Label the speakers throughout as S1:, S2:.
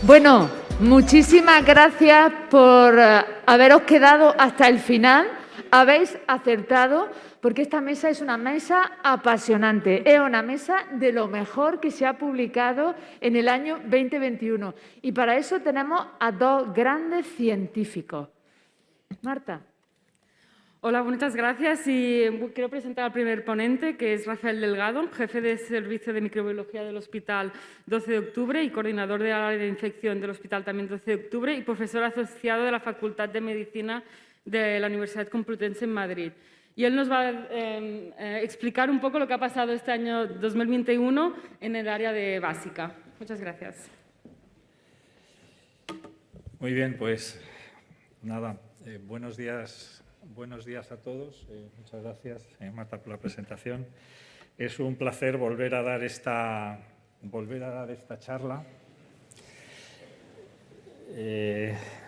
S1: Bueno, muchísimas gracias por haberos quedado hasta el final. Habéis acertado, porque esta mesa es una mesa apasionante. Es una mesa de lo mejor que se ha publicado en el año 2021. Y para eso tenemos a dos grandes científicos. Marta.
S2: Hola, muchas gracias y quiero presentar al primer ponente, que es Rafael Delgado, jefe de Servicio de Microbiología del Hospital 12 de Octubre y coordinador de área de infección del Hospital también 12 de Octubre y profesor asociado de la Facultad de Medicina de la Universidad Complutense en Madrid. Y él nos va a explicar un poco lo que ha pasado este año 2021 en el área de básica. Muchas gracias.
S3: Muy bien, pues nada, buenos días a todos. Muchas gracias, Marta, por la presentación. Es un placer volver a dar esta charla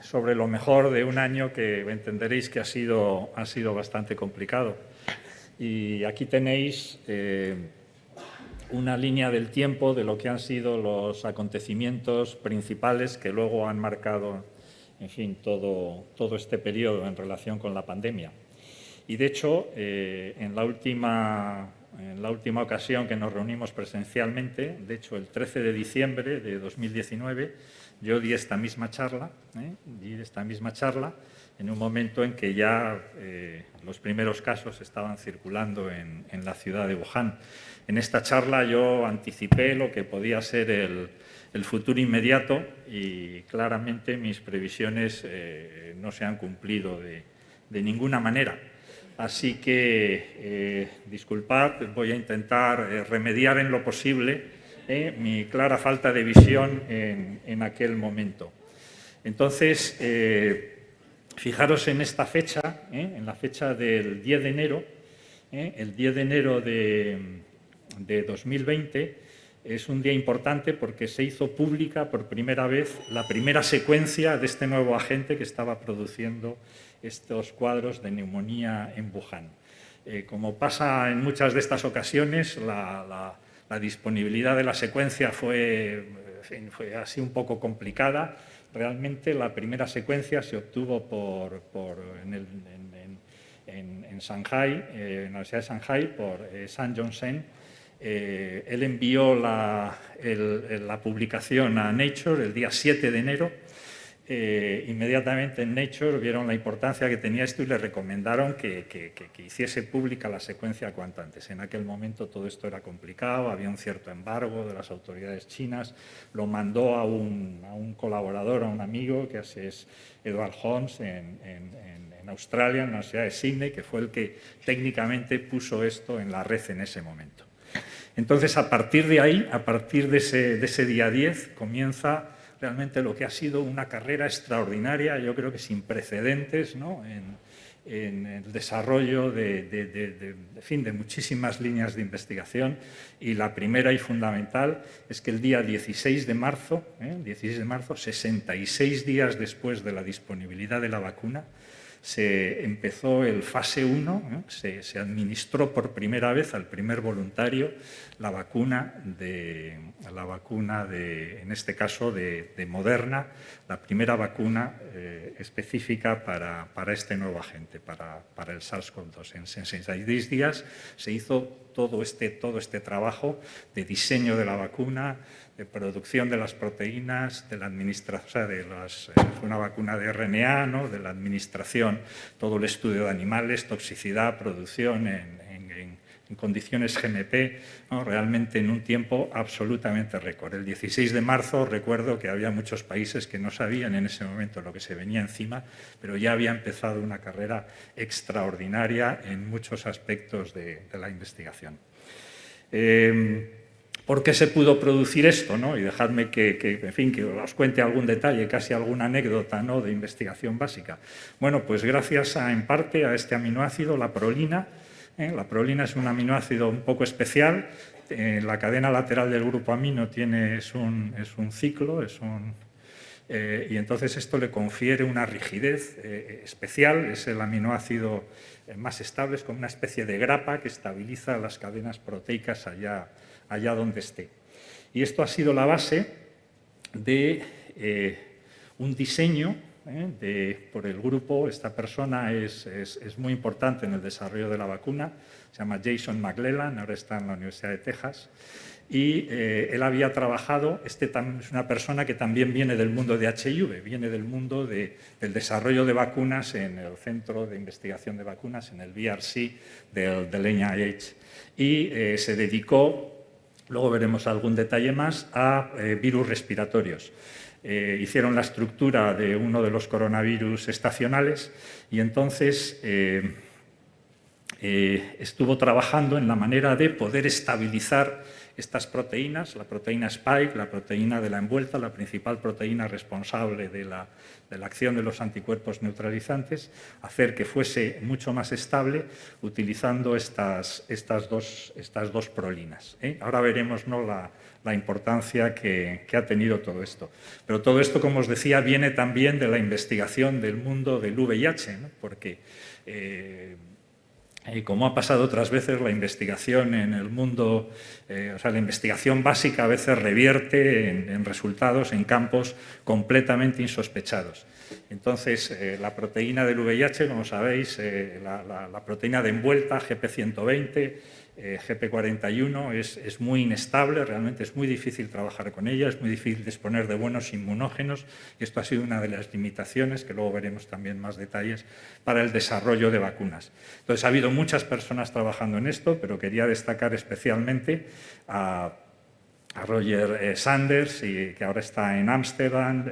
S3: sobre lo mejor de un año que entenderéis que ha sido bastante complicado. Y aquí tenéis una línea del tiempo de lo que han sido los acontecimientos principales que luego han marcado, en fin, todo este periodo en relación con la pandemia. Y, de hecho, en la última ocasión que nos reunimos presencialmente, de hecho, el 13 de diciembre de 2019, yo di esta misma charla en un momento en que ya los primeros casos estaban circulando en la ciudad de Wuhan. En esta charla yo anticipé lo que podía ser el futuro inmediato y claramente mis previsiones no se han cumplido de ninguna manera. Así que, disculpad, voy a intentar remediar en lo posible mi clara falta de visión en aquel momento. Entonces, fijaros en esta fecha, en la fecha del 10 de enero, el 10 de enero de 2020, es un día importante porque se hizo pública por primera vez la primera secuencia de este nuevo agente que estaba produciendo estos cuadros de neumonía en Wuhan. Como pasa en muchas de estas ocasiones, la disponibilidad de la secuencia fue así un poco complicada. Realmente la primera secuencia se obtuvo en Shanghai, en la Universidad de Shanghai, por San Yong-sen. Él envió la publicación a Nature el día 7 de enero. Inmediatamente en Nature vieron la importancia que tenía esto y le recomendaron que hiciese pública la secuencia cuanto antes. En aquel momento todo esto era complicado, había un cierto embargo de las autoridades chinas. Lo mandó a un colaborador, a un amigo, que es Edward Holmes, en Australia, en la Universidad de Sydney, que fue el que técnicamente puso esto en la red en ese momento. Entonces, a partir de ahí, a partir de ese día 10, comienza realmente lo que ha sido una carrera extraordinaria, yo creo que sin precedentes, ¿no?, en el desarrollo de muchísimas líneas de investigación. Y la primera y fundamental es que el día 16 de marzo, 66 días después de la disponibilidad de la vacuna, se empezó el fase 1, se administró por primera vez al primer voluntario la vacuna en este caso de Moderna, la primera vacuna específica para este nuevo agente, para el SARS-CoV-2. En 66 días se hizo todo este trabajo de diseño de la vacuna, de producción de las proteínas, de la administración, una vacuna de RNA, ¿no?, de la administración, todo el estudio de animales, toxicidad, producción en condiciones GMP, ¿no?, realmente en un tiempo absolutamente récord. El 16 de marzo recuerdo que había muchos países que no sabían en ese momento lo que se venía encima, pero ya había empezado una carrera extraordinaria en muchos aspectos de la investigación. ¿Por qué se pudo producir esto, ¿no? Y dejadme que os cuente algún detalle, casi alguna anécdota, ¿no?, de investigación básica. Bueno, pues gracias en parte a este aminoácido, la prolina. La prolina es un aminoácido un poco especial. La cadena lateral del grupo amino es un ciclo, y entonces esto le confiere una rigidez especial. Es el aminoácido más estable, es como una especie de grapa que estabiliza las cadenas proteicas allá donde esté. Y esto ha sido la base de un diseño por el grupo. Esta persona es muy importante en el desarrollo de la vacuna, se llama Jason McClellan, ahora está en la Universidad de Texas, y él había trabajado, es una persona que también viene del mundo de HIV, viene del mundo del desarrollo de vacunas en el Centro de Investigación de Vacunas, en el VRC del NIH, y se dedicó, luego veremos algún detalle más, a virus respiratorios. Hicieron la estructura de uno de los coronavirus estacionales y entonces estuvo trabajando en la manera de poder estabilizar estas proteínas, la proteína Spike, la proteína de la envuelta, la principal proteína responsable de la acción de los anticuerpos neutralizantes, hacer que fuese mucho más estable utilizando estas dos prolinas. Ahora veremos, ¿no?, la importancia que ha tenido todo esto. Pero todo esto, como os decía, viene también de la investigación del mundo del VIH, ¿no?, porque como ha pasado otras veces, la investigación en el mundo, la investigación básica a veces revierte en resultados en campos completamente insospechados. Entonces, la proteína del VIH, como sabéis, la proteína de envuelta, GP120, GP41, es muy inestable, realmente es muy difícil trabajar con ella, es muy difícil disponer de buenos inmunógenos y esto ha sido una de las limitaciones, que luego veremos también más detalles, para el desarrollo de vacunas. Entonces, ha habido muchas personas trabajando en esto, pero quería destacar especialmente a Roger Sanders, que ahora está en Ámsterdam,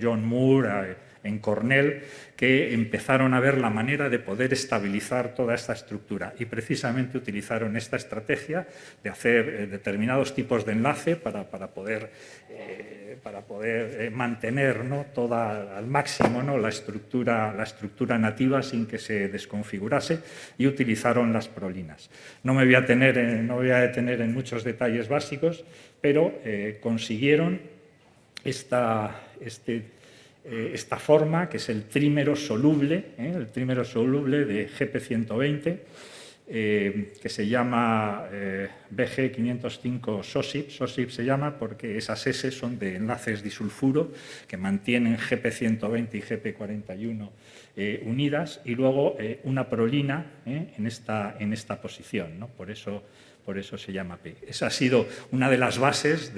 S3: John Moore, en Cornell, que empezaron a ver la manera de poder estabilizar toda esta estructura y precisamente utilizaron esta estrategia de hacer determinados tipos de enlace para poder mantener, ¿no?, toda al máximo, ¿no?, la estructura nativa sin que se desconfigurase, y utilizaron las prolinas. No me voy a detener en muchos detalles básicos, pero consiguieron esta forma, que es el trímero soluble de GP120, que se llama BG505 SOSIP. SOSIP se llama porque esas S son de enlaces disulfuro que mantienen GP120 y GP41 unidas, y luego una prolina en esta posición, ¿no? Por eso se llama P. Esa ha sido una de las bases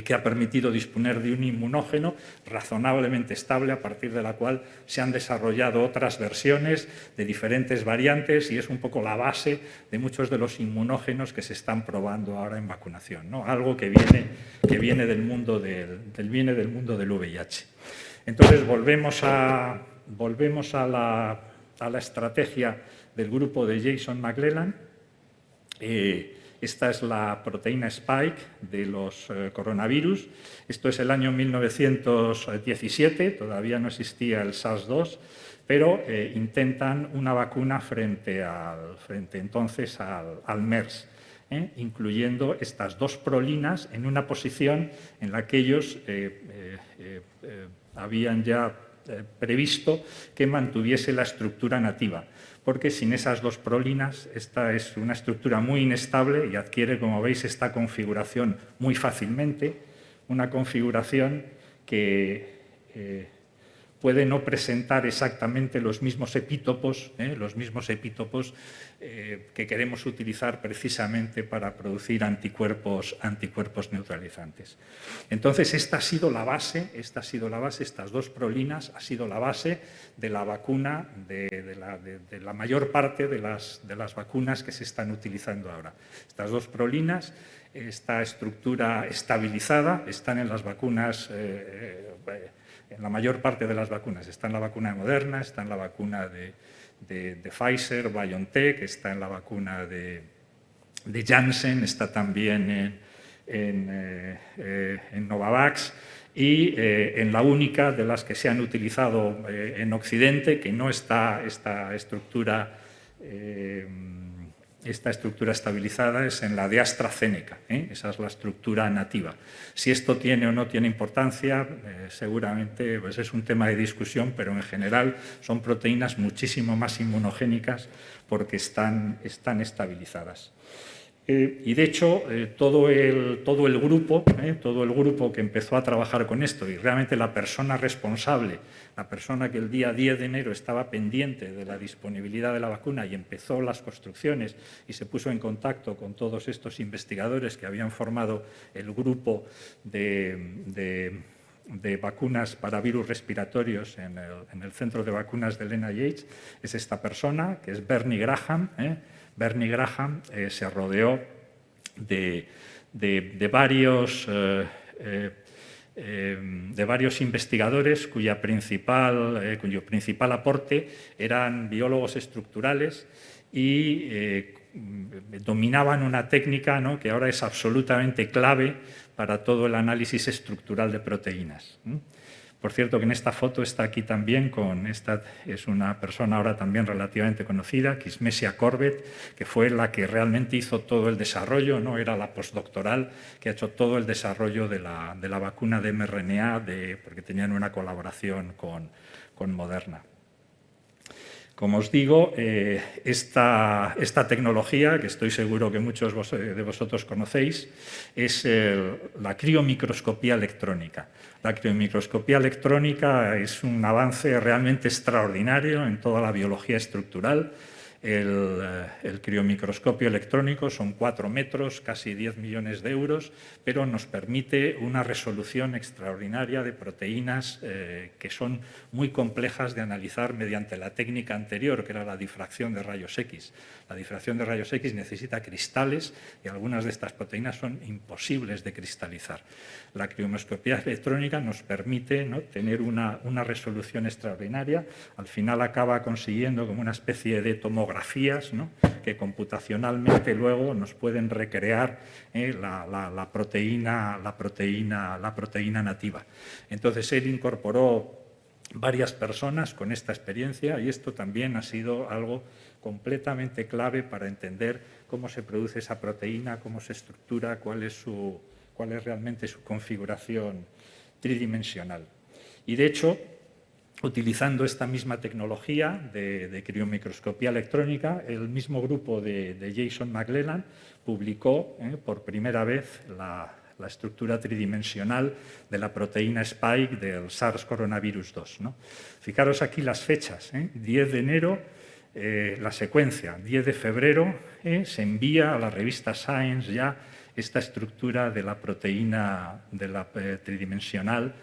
S3: que ha permitido disponer de un inmunógeno razonablemente estable, a partir de la cual se han desarrollado otras versiones de diferentes variantes, y es un poco la base de muchos de los inmunógenos que se están probando ahora en vacunación, ¿no? Algo que viene del mundo del VIH. Entonces, volvemos a la estrategia del grupo de Jason McClellan. Esta es la proteína Spike de los coronavirus. Esto es el año 1917, todavía no existía el SARS-2, pero intentan una vacuna frente entonces al MERS, incluyendo estas dos prolinas en una posición en la que ellos habían ya previsto que mantuviese la estructura nativa, porque sin esas dos prolinas esta es una estructura muy inestable y adquiere, como veis, esta configuración muy fácilmente, una configuración que puede no presentar exactamente los mismos epítopos que queremos utilizar precisamente para producir anticuerpos neutralizantes. Entonces, esta ha sido la base, estas dos prolinas ha sido la base de la vacuna, de la mayor parte de las vacunas que se están utilizando ahora. Estas dos prolinas, esta estructura estabilizada, están en las vacunas, en la mayor parte de las vacunas. Está en la vacuna de Moderna, está en la vacuna de Pfizer, BioNTech, está en la vacuna de Janssen, está también en Novavax, y en la única de las que se han utilizado en Occidente, que no está esta estructura estabilizada, es en la de AstraZeneca. Esa es la estructura nativa. Si esto tiene o no tiene importancia, seguramente pues es un tema de discusión, pero en general son proteínas muchísimo más inmunogénicas porque están estabilizadas. Y de hecho, todo el grupo que empezó a trabajar con esto y realmente la persona responsable, la persona que el día 10 de enero estaba pendiente de la disponibilidad de la vacuna y empezó las construcciones y se puso en contacto con todos estos investigadores que habían formado el grupo de vacunas para virus respiratorios en el centro de vacunas del NIH, es esta persona, que es Bernie Graham. Bernie Graham se rodeó de varios investigadores cuyo principal aporte eran biólogos estructurales y dominaban una técnica, ¿no?, que ahora es absolutamente clave para todo el análisis estructural de proteínas. Por cierto, que en esta foto está aquí también es una persona ahora también relativamente conocida, Kinsmesia Corbett, que fue la que realmente hizo todo el desarrollo, ¿no? Era la postdoctoral que ha hecho todo el desarrollo de la vacuna de mRNA, porque tenían una colaboración con Moderna. Como os digo, esta tecnología, que estoy seguro que muchos de vosotros conocéis, es la criomicroscopía electrónica. La criomicroscopía electrónica es un avance realmente extraordinario en toda la biología estructural. El criomicroscopio electrónico son 4 metros, casi 10 millones de euros, pero nos permite una resolución extraordinaria de proteínas que son muy complejas de analizar mediante la técnica anterior, que era la difracción de rayos X. La difracción de rayos X necesita cristales y algunas de estas proteínas son imposibles de cristalizar. La criomicroscopía electrónica nos permite, ¿no?, tener una resolución extraordinaria. Al final acaba consiguiendo como una especie de tomografías, ¿no?, que computacionalmente luego nos pueden recrear la proteína nativa. Entonces, él incorporó varias personas con esta experiencia y esto también ha sido algo completamente clave para entender cómo se produce esa proteína, cómo se estructura, cuál es realmente su configuración tridimensional. Y de hecho, utilizando esta misma tecnología de criomicroscopía electrónica, el mismo grupo de Jason McClellan publicó por primera vez la estructura tridimensional de la proteína Spike del SARS coronavirus 2. ¿no? Fijaros aquí las fechas. 10 de enero, la secuencia. 10 de febrero se envía a la revista Science ya esta estructura de la proteína tridimensional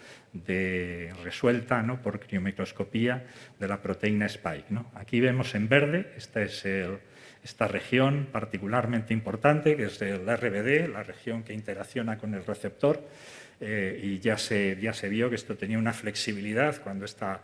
S3: resuelta, ¿no?, por criomicroscopía de la proteína Spike. ¿no? Aquí vemos en verde, esta región particularmente importante, que es el RBD, la región que interacciona con el receptor, y ya se vio que esto tenía una flexibilidad. Cuando esta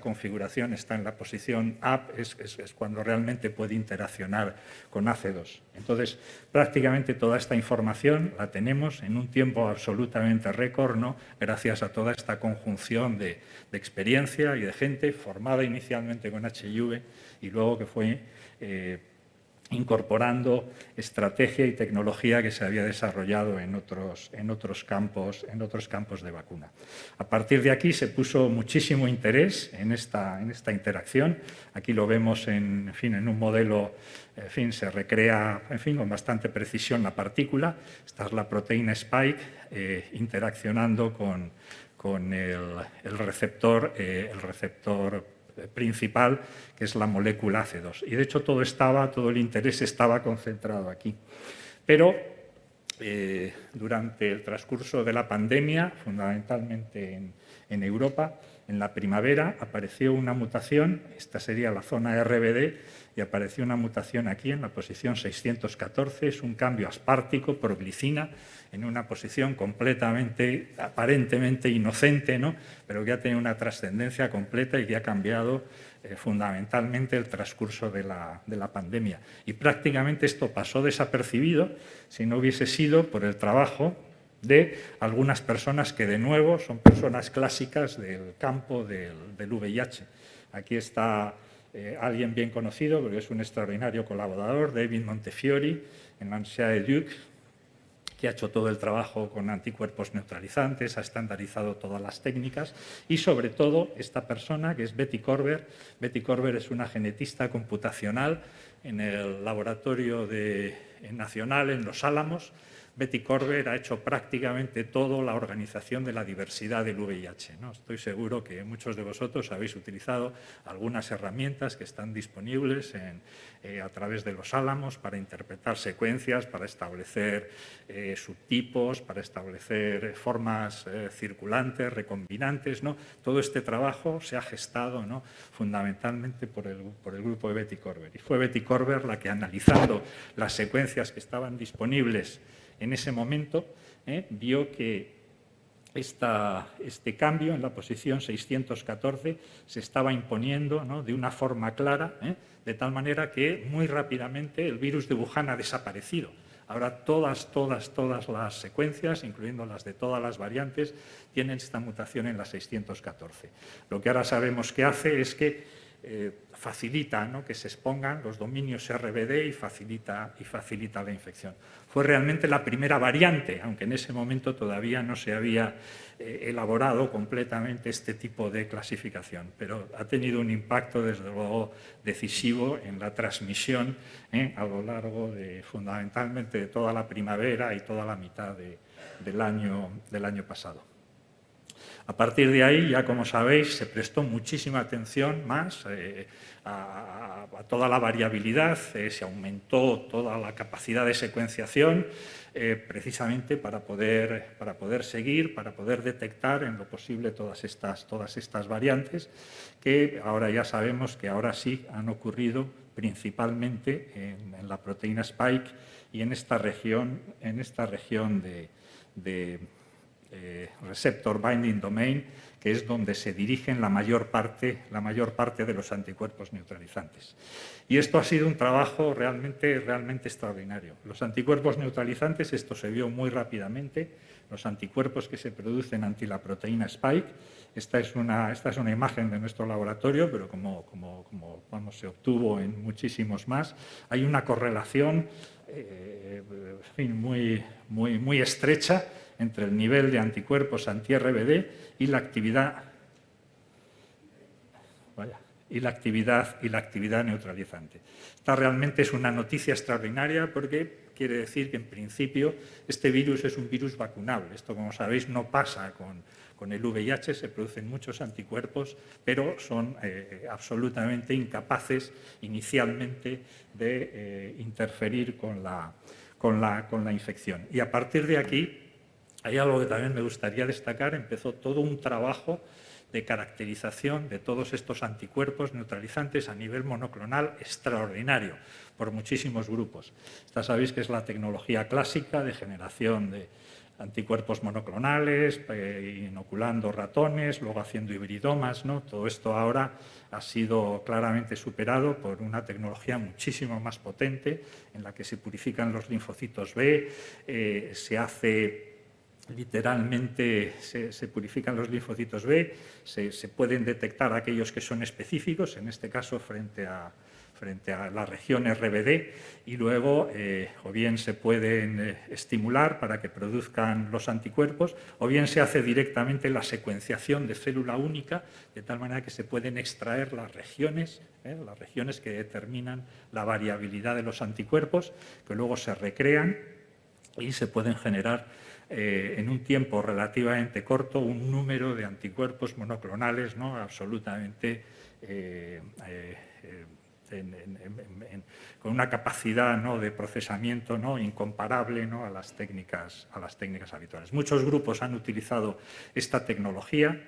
S3: configuración está en la posición up, es cuando realmente puede interaccionar con AC2. Entonces, prácticamente toda esta información la tenemos en un tiempo absolutamente récord, ¿no?, gracias a toda esta conjunción de experiencia y de gente formada inicialmente con HIV y luego que fue incorporando estrategia y tecnología que se había desarrollado en otros campos de vacuna. A partir de aquí se puso muchísimo interés en esta interacción. Aquí lo vemos en un modelo, se recrea con bastante precisión la partícula. Esta es la proteína Spike interaccionando con el receptor principal, que es la molécula AC2. Y de hecho todo el interés estaba concentrado aquí. Pero durante el transcurso de la pandemia, fundamentalmente en Europa, en la primavera apareció una mutación, esta sería la zona RBD, y apareció una mutación aquí en la posición 614, es un cambio aspartico por glicina en una posición aparentemente inocente, ¿no?, pero que ha tenido una trascendencia completa y que ha cambiado fundamentalmente el transcurso de la pandemia. Y prácticamente esto pasó desapercibido si no hubiese sido por el trabajo de algunas personas que, de nuevo, son personas clásicas del campo del VIH. Aquí está alguien bien conocido, porque es un extraordinario colaborador, David Montefiore, en la Universidad de Duke, que ha hecho todo el trabajo con anticuerpos neutralizantes, ha estandarizado todas las técnicas y, sobre todo, esta persona, que es Betty Korber. Betty Korber es una genetista computacional en el laboratorio nacional en Los Álamos, Betty Korber ha hecho prácticamente toda la organización de la diversidad del VIH, ¿no? Estoy seguro que muchos de vosotros habéis utilizado algunas herramientas que están disponibles a través de Los Álamos para interpretar secuencias, para establecer subtipos, para establecer formas circulantes, recombinantes, ¿no? Todo este trabajo se ha gestado, ¿no?, fundamentalmente por el grupo de Betty Korber. Y fue Betty Korber la que, analizando las secuencias que estaban disponibles en ese momento, vio que este cambio en la posición 614 se estaba imponiendo, ¿no?, de una forma clara, de tal manera que muy rápidamente el virus de Wuhan ha desaparecido. Ahora todas las secuencias, incluyendo las de todas las variantes, tienen esta mutación en la 614. Lo que ahora sabemos que hace es que facilita, ¿no?, que se expongan los dominios RBD y facilita la infección. Fue realmente la primera variante, aunque en ese momento todavía no se había elaborado completamente este tipo de clasificación, pero ha tenido un impacto, desde luego, decisivo en la transmisión a lo largo fundamentalmente de toda la primavera y toda la mitad del año pasado. A partir de ahí, ya como sabéis, se prestó muchísima atención más a toda la variabilidad, se aumentó toda la capacidad de secuenciación, precisamente para poder seguir, para poder detectar en lo posible todas estas variantes, que ahora ya sabemos que ahora sí han ocurrido principalmente en la proteína Spike y en esta región de receptor binding domain, que es donde se dirigen la mayor parte de los anticuerpos neutralizantes. Y esto ha sido un trabajo realmente extraordinario. Los anticuerpos neutralizantes, esto se vio muy rápidamente, los anticuerpos que se producen ante la proteína Spike. Esta es una imagen de nuestro laboratorio, pero como se obtuvo en muchísimos más. Hay una correlación muy estrecha entre el nivel de anticuerpos anti-RBD y la actividad neutralizante. Esta realmente es una noticia extraordinaria, porque quiere decir que, en principio, este virus es un virus vacunable. Esto, como sabéis, no pasa con el VIH, se producen muchos anticuerpos, pero son absolutamente incapaces inicialmente de interferir con la infección. Y a partir de aquí, hay algo que también me gustaría destacar. Empezó todo un trabajo de caracterización de todos estos anticuerpos neutralizantes a nivel monoclonal extraordinario, por muchísimos grupos. Esta sabéis que es la tecnología clásica de generación de anticuerpos monoclonales, inoculando ratones, luego haciendo hibridomas, ¿no? Todo esto ahora ha sido claramente superado por una tecnología muchísimo más potente, en la que se purifican los linfocitos B, literalmente se purifican los linfocitos B, se pueden detectar aquellos que son específicos, en este caso frente a la región RBD, y luego o bien se pueden estimular para que produzcan los anticuerpos, o bien se hace directamente la secuenciación de célula única, de tal manera que se pueden extraer las regiones que determinan la variabilidad de los anticuerpos, que luego se recrean y se pueden generar en un tiempo relativamente corto un número de anticuerpos monoclonales, ¿no?, absolutamente con una capacidad, ¿no?, de procesamiento, ¿no?, incomparable, ¿no?, a las técnicas habituales. Muchos grupos han utilizado esta tecnología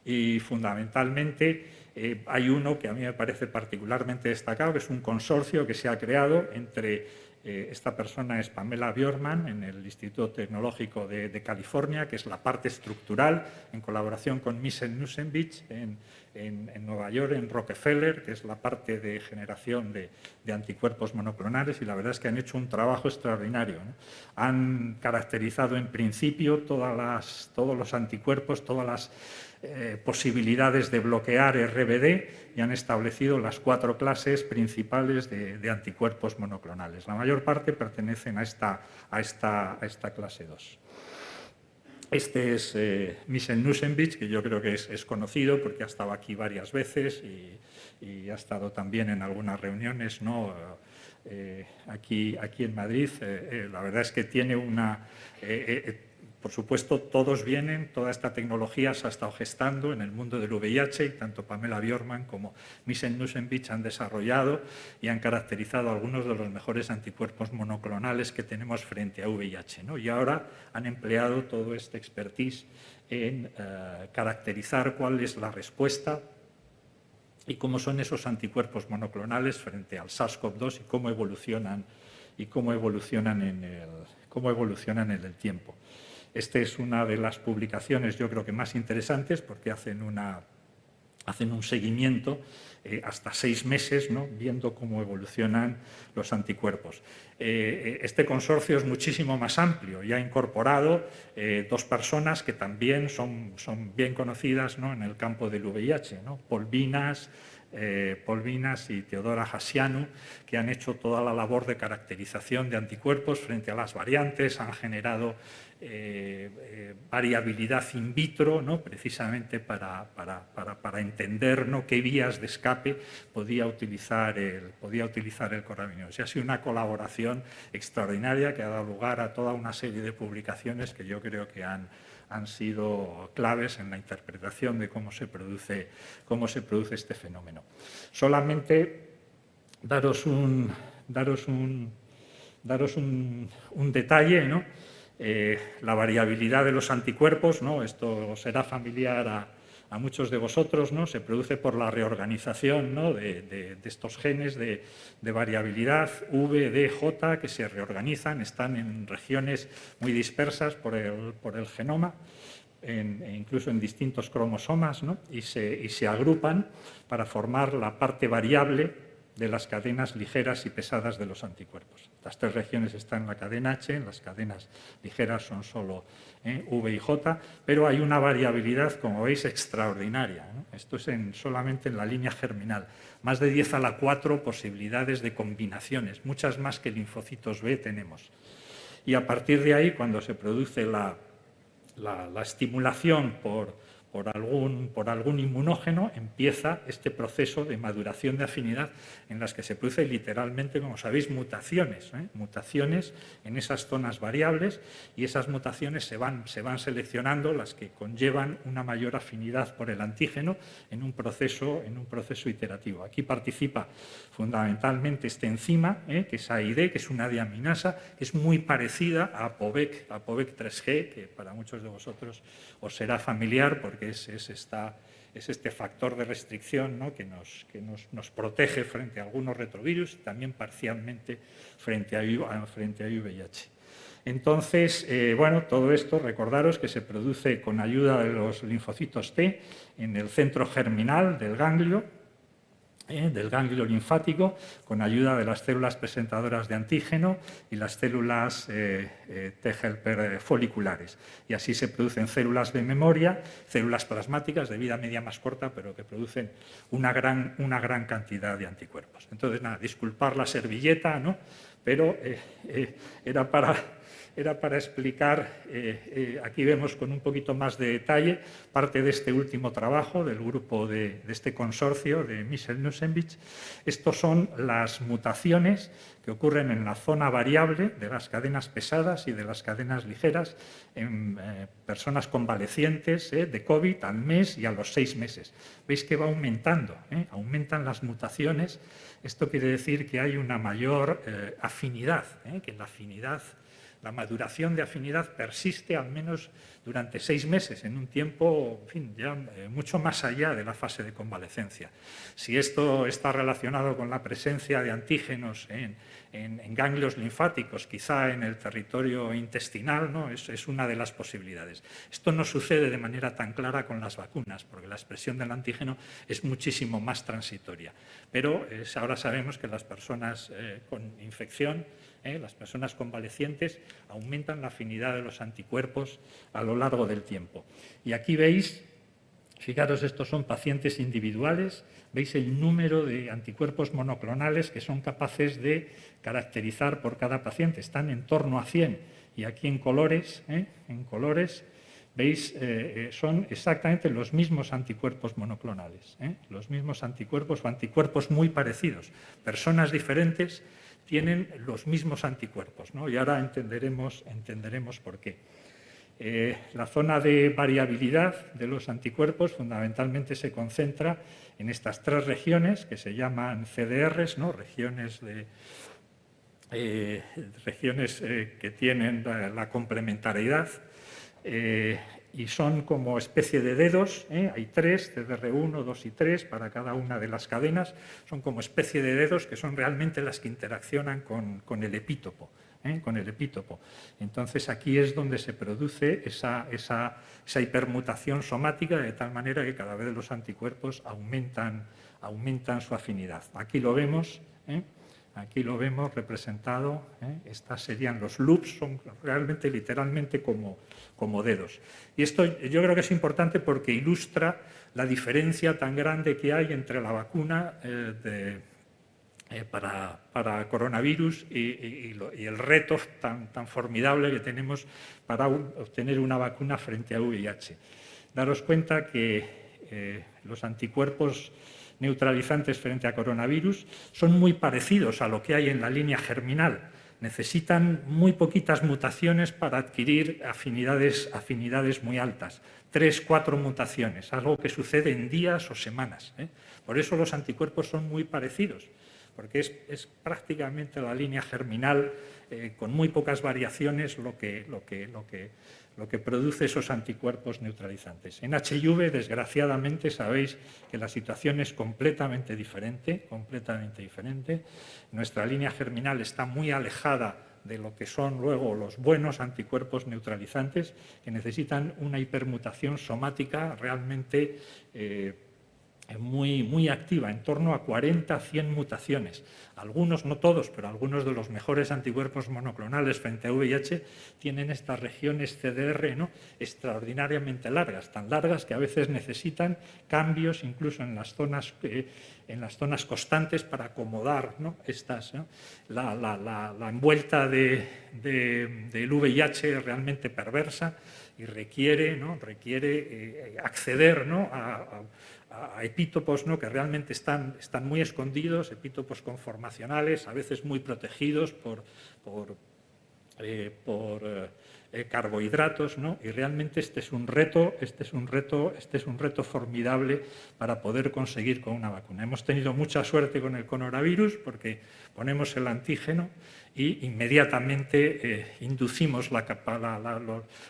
S3: y, fundamentalmente, hay uno que a mí me parece particularmente destacado, que es un consorcio que se ha creado entre esta persona es Pamela Bjorkman, en el Instituto Tecnológico de California, que es la parte estructural, en colaboración con Michel Nussbaum en Nueva York, en Rockefeller, que es la parte de generación de anticuerpos monoclonales, y la verdad es que han hecho un trabajo extraordinario, ¿no? Han caracterizado, en principio, todos los anticuerpos, todas las posibilidades de bloquear RBD, y han establecido las 4 clases principales de anticuerpos monoclonales. La mayor parte pertenecen a esta clase 2. Este es Michel Nusenbich, que yo creo que es conocido porque ha estado aquí varias veces y ha estado también en algunas reuniones, ¿no? Aquí en Madrid. La verdad es que tiene una... por supuesto, todos vienen, toda esta tecnología se ha estado gestando en el mundo del VIH y tanto Pamela Bjorkman como Michel Nusenbich han desarrollado y han caracterizado algunos de los mejores anticuerpos monoclonales que tenemos frente a VIH, ¿no? Y ahora han empleado todo este expertise en caracterizar cuál es la respuesta y cómo son esos anticuerpos monoclonales frente al SARS-CoV-2 y cómo evolucionan en el tiempo. Esta es una de las publicaciones, yo creo que más interesantes, porque hacen un seguimiento hasta 6 meses, ¿no? Viendo cómo evolucionan los anticuerpos. Este consorcio es muchísimo más amplio y ha incorporado 2 personas que también son bien conocidas, ¿no? En el campo del VIH, ¿no? Paul Vinas y Teodora Hasianu, que han hecho toda la labor de caracterización de anticuerpos frente a las variantes, han generado variabilidad in vitro, ¿no? Precisamente para entender, ¿no? qué vías de escape podía utilizar el coronavirus. Y ha sido una colaboración extraordinaria que ha dado lugar a toda una serie de publicaciones que yo creo que han sido claves en la interpretación de cómo se produce este fenómeno. Solamente daros un detalle, ¿no? La variabilidad de los anticuerpos, ¿no? Esto será familiar a muchos de vosotros, ¿no? Se produce por la reorganización, ¿no? de estos genes de variabilidad V, D, J, que se reorganizan, están en regiones muy dispersas por el genoma, incluso en distintos cromosomas, ¿no? y se agrupan para formar la parte variable de las cadenas ligeras y pesadas de los anticuerpos. Estas 3 regiones están en la cadena H, en las cadenas ligeras son solo V y J, pero hay una variabilidad, como veis, extraordinaria, ¿no? Esto es solamente en la línea germinal. Más de 10 a la 4 posibilidades de combinaciones, muchas más que linfocitos B tenemos. Y a partir de ahí, cuando se produce la estimulación por algún inmunógeno, empieza este proceso de maduración de afinidad en las que se producen literalmente, como sabéis, mutaciones en esas zonas variables, y esas mutaciones se van seleccionando las que conllevan una mayor afinidad por el antígeno en un proceso iterativo. Aquí participa fundamentalmente este enzima, que es AID, que es una diaminasa, que es muy parecida a ApoVec 3G, que para muchos de vosotros os será familiar porque es este factor de restricción, ¿no? que nos protege frente a algunos retrovirus y también parcialmente frente a VIH. Entonces, bueno, todo esto, recordaros que se produce con ayuda de los linfocitos T en el centro germinal del ganglio linfático, con ayuda de las células presentadoras de antígeno y las células T-helper foliculares. Y así se producen células de memoria, células plasmáticas de vida media más corta, pero que producen una gran cantidad de anticuerpos. Entonces, nada, disculpar la servilleta, ¿no? Pero era para explicar, aquí vemos con un poquito más de detalle parte de este último trabajo del grupo de este consorcio de Michel Nusenbich. Estos son las mutaciones que ocurren en la zona variable de las cadenas pesadas y de las cadenas ligeras en personas convalecientes de COVID al mes y a los 6 meses. Veis que va aumentando, aumentan las mutaciones. Esto quiere decir que hay una mayor afinidad, que la maduración de afinidad persiste al menos durante 6 meses, en un tiempo, en fin, ya mucho más allá de la fase de convalecencia. Si esto está relacionado con la presencia de antígenos en ganglios linfáticos, quizá en el territorio intestinal, ¿no? Es una de las posibilidades. Esto no sucede de manera tan clara con las vacunas, porque la expresión del antígeno es muchísimo más transitoria. Pero ahora sabemos que las personas con infección, las personas convalecientes, aumentan la afinidad de los anticuerpos a lo largo del tiempo. Y aquí veis, fijaros, estos son pacientes individuales, veis el número de anticuerpos monoclonales que son capaces de caracterizar por cada paciente, están en torno a 100. Y aquí en colores, ¿Veis? Son exactamente los mismos anticuerpos monoclonales, los mismos anticuerpos o anticuerpos muy parecidos. Personas diferentes tienen los mismos anticuerpos, ¿no? Y ahora entenderemos por qué. La zona de variabilidad de los anticuerpos fundamentalmente se concentra en estas tres regiones que se llaman CDRs, ¿no? Regiones que tienen la complementariedad. Y son como especie de dedos, hay 3, CDR1, 2 y 3 para cada una de las cadenas, son como especie de dedos que son realmente las que interaccionan con el epítopo. Entonces aquí es donde se produce esa hipermutación somática, de tal manera que cada vez los anticuerpos aumentan su afinidad. Aquí lo vemos. Aquí lo vemos representado, estas serían los loops, son realmente literalmente como dedos. Y esto yo creo que es importante porque ilustra la diferencia tan grande que hay entre la vacuna para coronavirus y el reto tan formidable que tenemos para obtener una vacuna frente a VIH. Daros cuenta que los anticuerpos neutralizantes frente a coronavirus son muy parecidos a lo que hay en la línea germinal. Necesitan muy poquitas mutaciones para adquirir afinidades muy altas. 3, 4 mutaciones, algo que sucede en días o semanas. Por eso los anticuerpos son muy parecidos, porque es prácticamente la línea germinal con muy pocas variaciones lo que produce esos anticuerpos neutralizantes. En HIV, desgraciadamente, sabéis que la situación es completamente diferente. Nuestra línea germinal está muy alejada de lo que son luego los buenos anticuerpos neutralizantes, que necesitan una hipermutación somática realmente muy activa, en torno a 40 a 100 mutaciones. Algunos, no todos, pero algunos de los mejores anticuerpos monoclonales frente a VIH tienen estas regiones CDR, ¿no?, extraordinariamente largas, tan largas que a veces necesitan cambios incluso en las zonas constantes para acomodar, ¿no?, estas, ¿no? La envuelta del VIH es realmente perversa y requiere acceder, ¿no?, a epítopos, ¿no?, que realmente están muy escondidos, epítopos conformacionales, a veces muy protegidos por carbohidratos, ¿no? Y realmente este es un reto formidable para poder conseguir con una vacuna. Hemos tenido mucha suerte con el coronavirus porque ponemos el antígeno y inmediatamente inducimos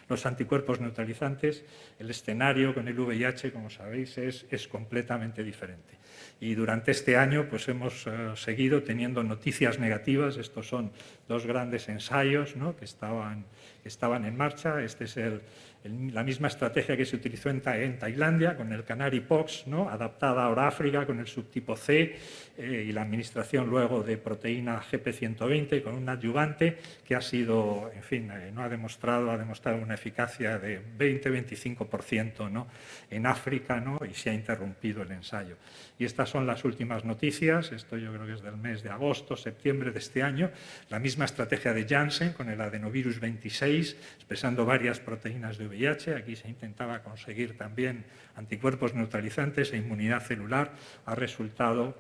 S3: los anticuerpos neutralizantes. El escenario con el VIH, como sabéis, es completamente diferente. Y durante este año pues hemos seguido teniendo noticias negativas. Estos son 2 grandes ensayos, ¿no?, que estaban en marcha. Este es la misma estrategia que se utilizó en Tailandia con el Canary Pox, ¿no?, adaptada ahora a África con el subtipo C y la administración luego de proteína GP120 con un adyuvante que ha sido, en fin, ha demostrado una eficacia de 20-25%, ¿no?, en África, ¿no?, y se ha interrumpido el ensayo. Y estas son las últimas noticias, esto yo creo que es del mes de agosto, septiembre de este año, la misma estrategia de Janssen con el adenovirus 26, expresando varias proteínas de VIH. Aquí se intentaba conseguir también anticuerpos neutralizantes e inmunidad celular. Ha resultado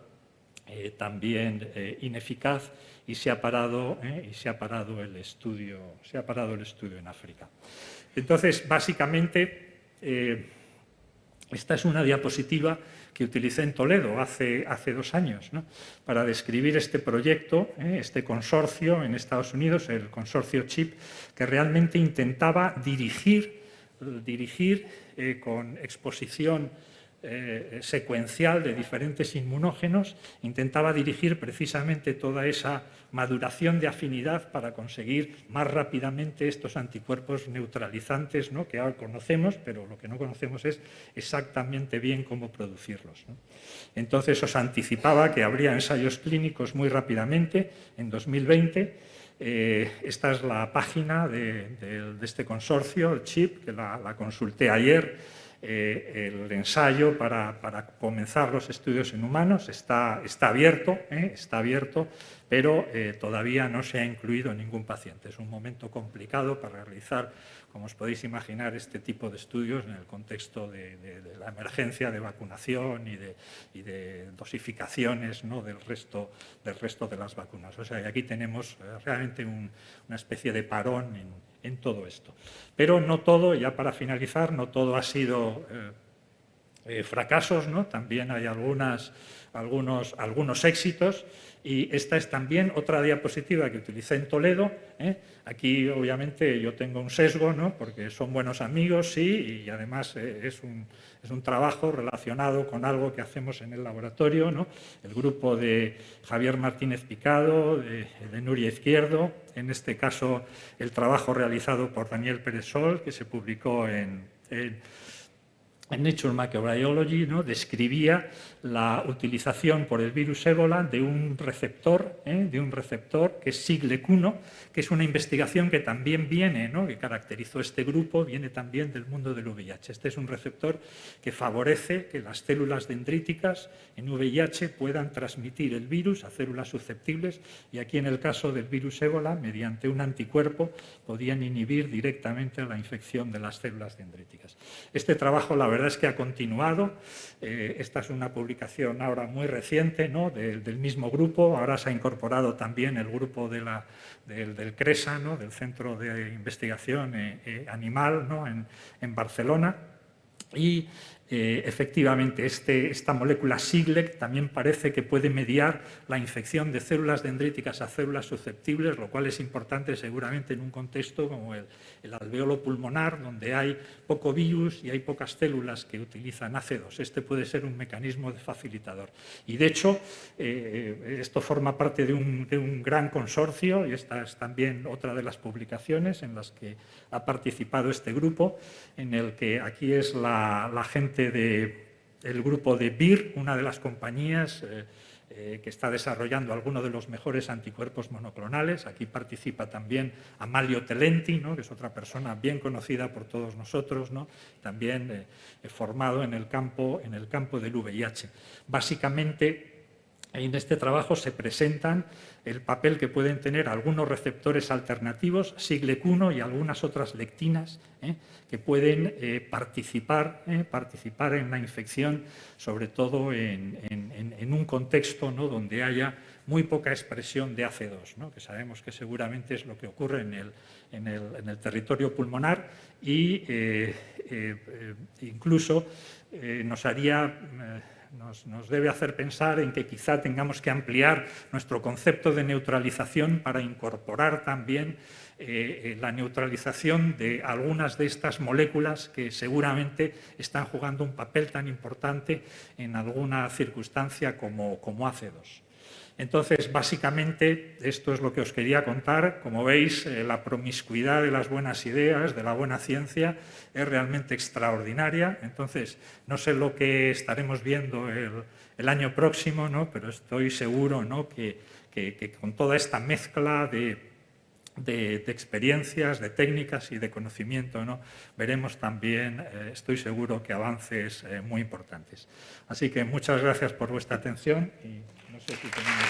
S3: también ineficaz y se ha parado el estudio en África. Entonces, básicamente, esta es una diapositiva que utilicé en Toledo hace 2 años, ¿no?, para describir este proyecto, este consorcio en Estados Unidos, el consorcio CHIP, que realmente intentaba dirigir con exposición secuencial de diferentes inmunógenos, intentaba dirigir precisamente toda esa maduración de afinidad para conseguir más rápidamente estos anticuerpos neutralizantes, ¿no?, que ahora conocemos, pero lo que no conocemos es exactamente bien cómo producirlos, ¿no? Entonces os anticipaba que habría ensayos clínicos muy rápidamente en 2020. Esta es la página de este consorcio, el CHIP, que la consulté ayer. el ensayo para comenzar los estudios en humanos está abierto, pero todavía no se ha incluido ningún paciente. Es un momento complicado para realizar, como os podéis imaginar, este tipo de estudios en el contexto de la emergencia de vacunación y de dosificaciones, ¿no?, del resto de las vacunas. O sea, que aquí tenemos realmente una especie de parón en todo esto. Pero no todo, ya para finalizar, no todo ha sido fracasos, ¿no? También hay algunos éxitos, y esta es también otra diapositiva que utilicé en Toledo. Aquí, obviamente, yo tengo un sesgo, ¿no?, porque son buenos amigos, sí, y además es un trabajo relacionado con algo que hacemos en el laboratorio, ¿no? El grupo de Javier Martínez Picado, de Nuria Izquierdo, en este caso el trabajo realizado por Daniel Pérez Sol, que se publicó en Nature Microbiology, ¿no?, describía la utilización por el virus ébola de un receptor que es SIGLEC1, que es una investigación que también viene, ¿no?, que caracterizó este grupo, viene también del mundo del VIH. Este es un receptor que favorece que las células dendríticas en VIH puedan transmitir el virus a células susceptibles, y aquí en el caso del virus ébola, mediante un anticuerpo, podían inhibir directamente la infección de las células dendríticas. Este trabajo, la verdad es que ha continuado. Esta es una publicación ahora muy reciente, ¿no?, del mismo grupo. Ahora se ha incorporado también el grupo del CRESA, ¿no?, del Centro de Investigación Animal, ¿no?, en Barcelona. Y efectivamente, esta molécula SIGLEC también parece que puede mediar la infección de células dendríticas a células susceptibles, lo cual es importante seguramente en un contexto como el alveolo pulmonar, donde hay poco virus y hay pocas células que utilizan AC2. Este puede ser un mecanismo facilitador. Y de hecho, esto forma parte de un gran consorcio, y esta es también otra de las publicaciones en las que ha participado este grupo, en el que aquí es la gente del grupo de Vir, una de las compañías que está desarrollando algunos de los mejores anticuerpos monoclonales. Aquí participa también Amalio Telenti, ¿no?, que es otra persona bien conocida por todos nosotros, ¿no?, también formado en el campo del VIH. Básicamente, en este trabajo se presentan el papel que pueden tener algunos receptores alternativos, SIGLEC1 y algunas otras lectinas, que pueden participar en la infección, sobre todo en un contexto, ¿no?, donde haya muy poca expresión de AC2, ¿no?, que sabemos que seguramente es lo que ocurre en el territorio pulmonar, y incluso nos debe hacer pensar en que quizá tengamos que ampliar nuestro concepto de neutralización para incorporar también la neutralización de algunas de estas moléculas que seguramente están jugando un papel tan importante en alguna circunstancia como AC2. Entonces, básicamente, esto es lo que os quería contar. Como veis, la promiscuidad de las buenas ideas, de la buena ciencia, es realmente extraordinaria. Entonces, no sé lo que estaremos viendo el año próximo, ¿no?, pero estoy seguro, ¿no?, que con toda esta mezcla de experiencias, de técnicas y de conocimiento, ¿no?, veremos también, estoy seguro, que avances muy importantes. Así que muchas gracias por vuestra atención. Y no sé si tenemos...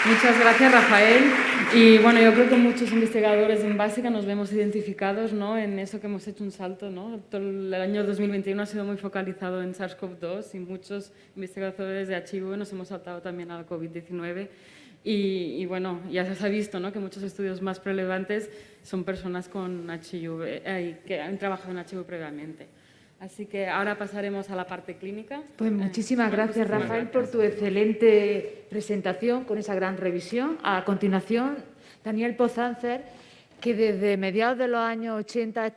S2: Muchas gracias, Rafael. Y bueno, yo creo que muchos investigadores en básica nos vemos identificados, ¿no?, en eso que hemos hecho un salto, ¿no? Todo el año 2021 ha sido muy focalizado en SARS-CoV-2 y muchos investigadores de HIV nos hemos saltado también al COVID-19. Y bueno, ya se ha visto, ¿no?, que muchos estudios más relevantes son personas con HIV, que han trabajado en HIV previamente. Así que ahora pasaremos a la parte clínica.
S1: Pues muchísimas gracias, Rafael, por tu excelente presentación con esa gran revisión. A continuación, Daniel Pozáncer, que desde mediados de los años 80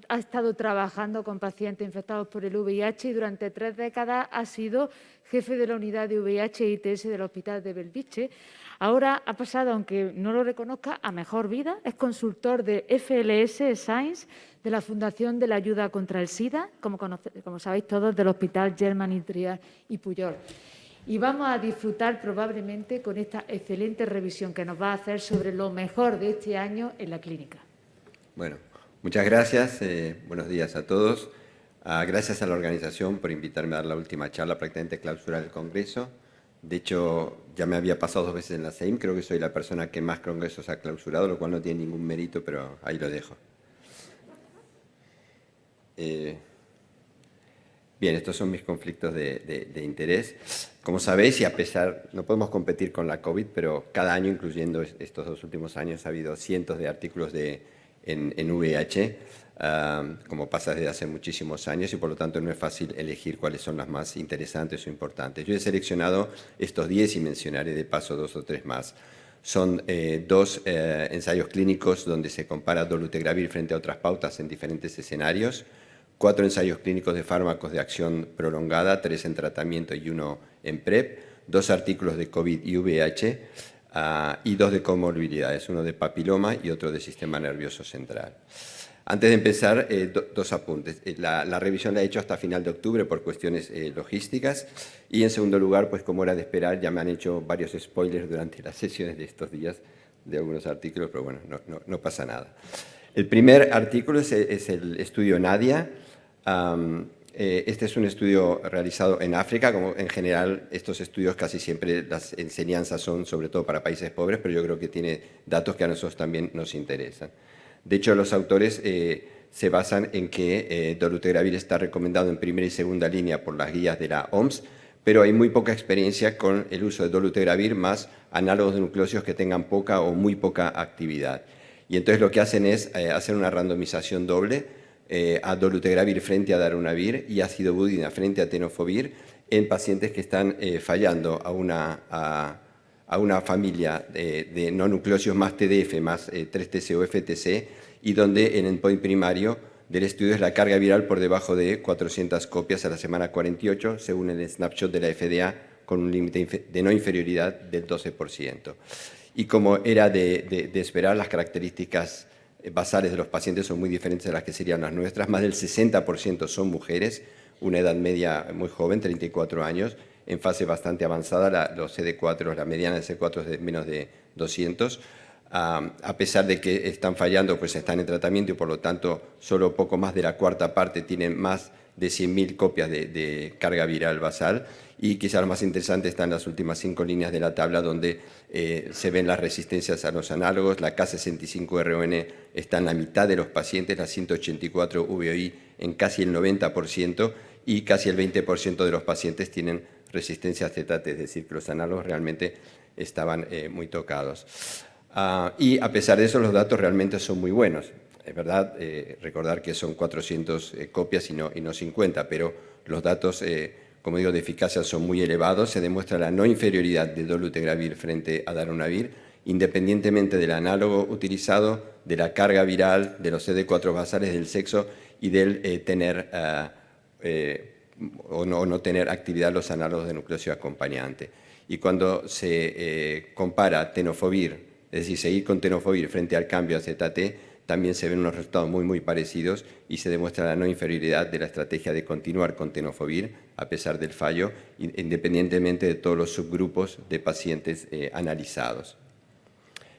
S1: ha estado trabajando con pacientes infectados por el VIH y durante 3 décadas ha sido jefe de la unidad de VIH y ITS del Hospital de Belviche. Ahora ha pasado, aunque no lo reconozca, a mejor vida. Es consultor de FLS Science de la Fundación de la Ayuda contra el SIDA, como sabéis todos, del Hospital Germany Trias y Pujol. Y vamos a disfrutar probablemente con esta excelente revisión que nos va a hacer sobre lo mejor de este año en la clínica.
S4: Bueno, muchas gracias. Buenos días a todos. Gracias a la organización por invitarme a dar la última charla, prácticamente clausura del Congreso. De hecho, ya me había pasado 2 veces en la CEIM. Creo que soy la persona que más congresos ha clausurado, lo cual no tiene ningún mérito, pero ahí lo dejo. Bien, estos son mis conflictos de interés. Como sabéis, y a pesar, no podemos competir con la COVID, pero cada año, incluyendo estos 2 últimos años, ha habido cientos de artículos en VIH, como pasa desde hace muchísimos años, y por lo tanto no es fácil elegir cuáles son las más interesantes o importantes. Yo he seleccionado estos 10 y mencionaré de paso 2 o 3 más. Son 2 ensayos clínicos donde se compara dolutegravir frente a otras pautas en diferentes escenarios, 4 ensayos clínicos de fármacos de acción prolongada, 3 en tratamiento y 1 en PrEP, 2 artículos de COVID y VIH, y 2 de comorbilidades, uno de papiloma y otro de sistema nervioso central. Antes de empezar, 2 apuntes. La revisión la he hecho hasta final de octubre por cuestiones logísticas, y en segundo lugar, pues como era de esperar, ya me han hecho varios spoilers durante las sesiones de estos días de algunos artículos, pero bueno, no pasa nada. El primer artículo es el estudio Nadia. Este es un estudio realizado en África. Como en general, estos estudios casi siempre las enseñanzas son sobre todo para países pobres, pero yo creo que tiene datos que a nosotros también nos interesan. De hecho, los autores se basan en que dolutegravir está recomendado en primera y segunda línea por las guías de la OMS, pero hay muy poca experiencia con el uso de dolutegravir más análogos de nucleósidos que tengan poca o muy poca actividad. Y entonces lo que hacen es hacer una randomización doble a dolutegravir frente a darunavir y ácido budina frente a tenofovir en pacientes que están fallando a una familia de no nucleósidos más TDF más 3-TC o FTC, y donde el endpoint primario del estudio es la carga viral por debajo de 400 copias a la semana 48, según el snapshot de la FDA, con un límite de no inferioridad del 12%. Y como era de esperar, las características basales de los pacientes son muy diferentes de las que serían las nuestras. Más del 60% son mujeres, una edad media muy joven, 34 años, en fase bastante avanzada. Los CD4, la mediana de CD4 es de menos de 200. A pesar de que están fallando, pues están en tratamiento y por lo tanto solo poco más de la cuarta parte tienen más de 100.000 copias de carga viral basal. Y quizá lo más interesante está en las últimas 5 líneas de la tabla, donde se ven las resistencias a los análogos. La K65RON está en la mitad de los pacientes, la 184 VOI en casi el 90%, y casi el 20% de los pacientes tienen resistencia a ZT, es decir, que los análogos realmente estaban muy tocados. Y a pesar de eso, los datos realmente son muy buenos. Es verdad, recordar que son 400 copias y no 50, pero los datos, como digo, de eficacia son muy elevados. Se demuestra la no inferioridad de dolutegravir frente a darunavir, independientemente del análogo utilizado, de la carga viral, de los CD4 basales, del sexo y del tener o no tener actividad los análogos de nucleósido acompañante. Y cuando se compara tenofovir, es decir, seguir con tenofovir frente al cambio a ZT, también se ven unos resultados muy parecidos y se demuestra la no inferioridad de la estrategia de continuar con tenofovir a pesar del fallo, independientemente de todos los subgrupos de pacientes analizados.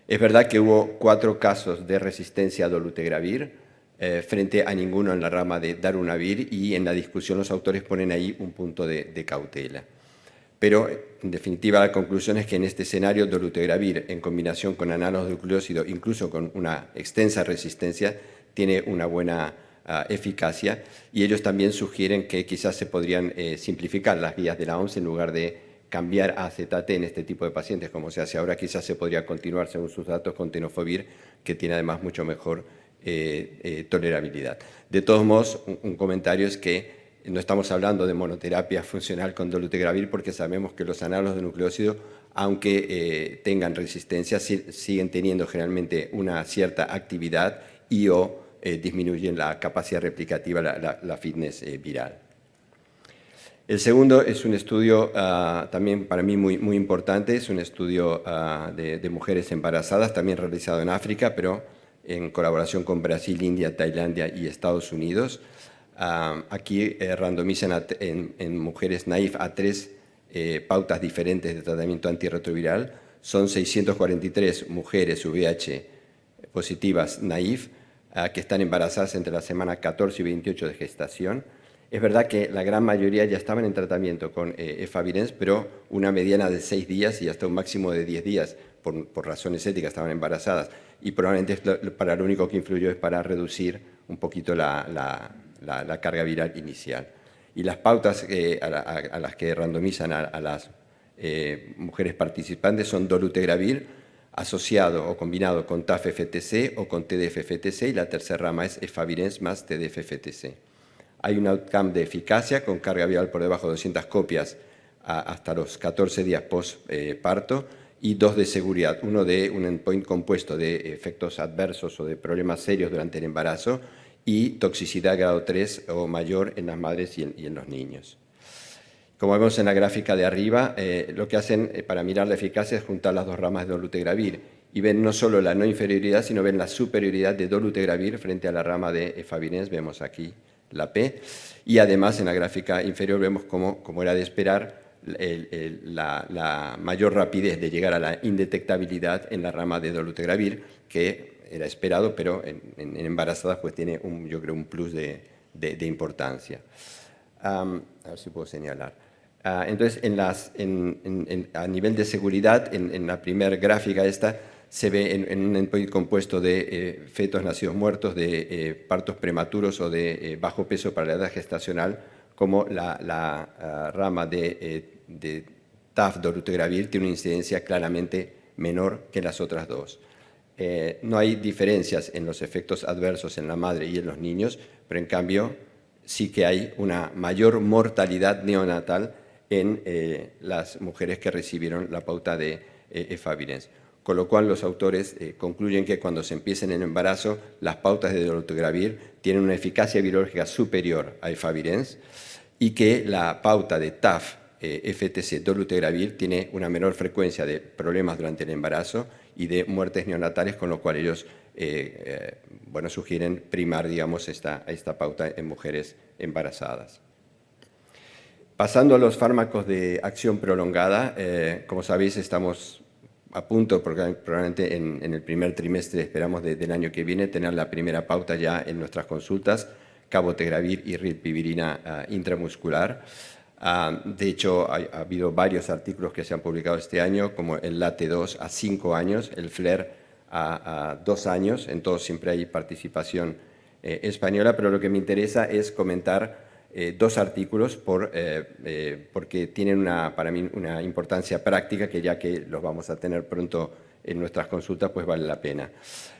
S4: Es verdad que hubo 4 casos de resistencia a dolutegravir frente a ninguno en la rama de darunavir, y en la discusión los autores ponen ahí un punto de cautela. Pero, en definitiva, la conclusión es que en este escenario dolutegravir, en combinación con análogos de nucleósido, incluso con una extensa resistencia, tiene una buena eficacia, y ellos también sugieren que quizás se podrían simplificar las guías de la OMS en lugar de cambiar a ZT en este tipo de pacientes, como se hace ahora. Quizás se podría continuar, según sus datos, con tenofovir, que tiene además mucho mejor tolerabilidad. De todos modos, un comentario es que no estamos hablando de monoterapia funcional con dolutegravir, porque sabemos que los análogos de nucleósido, aunque tengan resistencia, siguen teniendo generalmente una cierta actividad y o disminuyen la capacidad replicativa, la fitness viral. El segundo es un estudio también para mí muy importante. Es un estudio de mujeres embarazadas, también realizado en África, pero en colaboración con Brasil, India, Tailandia y Estados Unidos. Aquí randomizan en mujeres naïf a 3 pautas diferentes de tratamiento antirretroviral. Son 643 mujeres VIH positivas naïf, que están embarazadas entre la semana 14 y 28 de gestación. Es verdad que la gran mayoría ya estaban en tratamiento con efavirenz, pero una mediana de 6 días y hasta un máximo de 10 días por razones éticas estaban embarazadas. Y probablemente para lo único que influyó es para reducir un poquito la carga viral inicial. Y las pautas a las que randomizan a las mujeres participantes son dolutegravir asociado o combinado con TAF-FTC o con TDF-FTC, y la tercera rama es efavirenz más TDF-FTC. Hay un outcome de eficacia con carga viral por debajo de 200 copias hasta los 14 días post-parto, y 2 de seguridad, uno de un endpoint compuesto de efectos adversos o de problemas serios durante el embarazo y toxicidad grado 3 o mayor en las madres y en los niños. Como vemos en la gráfica de arriba, lo que hacen para mirar la eficacia es juntar las dos ramas de dolutegravir y ven no solo la no inferioridad, sino ven la superioridad de dolutegravir frente a la rama de efavirenz, vemos aquí la P, y además en la gráfica inferior vemos como era de esperar, la mayor rapidez de llegar a la indetectabilidad en la rama de dolutegravir, que era esperado, pero en embarazadas pues tiene yo creo un plus de importancia. A ver si puedo señalar. Entonces, a nivel de seguridad, en la primera gráfica esta, se ve en un endpoint compuesto de fetos nacidos muertos, de partos prematuros o de bajo peso para la edad gestacional, como la rama de TAF dolutegravir tiene una incidencia claramente menor que las otras dos. No hay diferencias en los efectos adversos en la madre y en los niños, pero en cambio sí que hay una mayor mortalidad neonatal en las mujeres que recibieron la pauta de efavirenz. Con lo cual los autores concluyen que cuando se empieza en el embarazo, las pautas de dolutegravir tienen una eficacia virológica superior a efavirenz y que la pauta de TAF FTC dolutegravir tiene una menor frecuencia de problemas durante el embarazo y de muertes neonatales, con lo cual ellos sugieren primar, digamos, esta pauta en mujeres embarazadas. Pasando a los fármacos de acción prolongada, como sabéis, estamos a punto, probablemente en el primer trimestre, esperamos del año que viene, tener la primera pauta ya en nuestras consultas, cabotegravir y rilpivirina intramuscular. De hecho, ha habido varios artículos que se han publicado este año, como el LATE2 a 5 años, el FLAIR a 2 años, en todos siempre hay participación española, pero lo que me interesa es comentar 2 artículos porque tienen para mí una importancia práctica que ya que los vamos a tener pronto en nuestras consultas, pues vale la pena.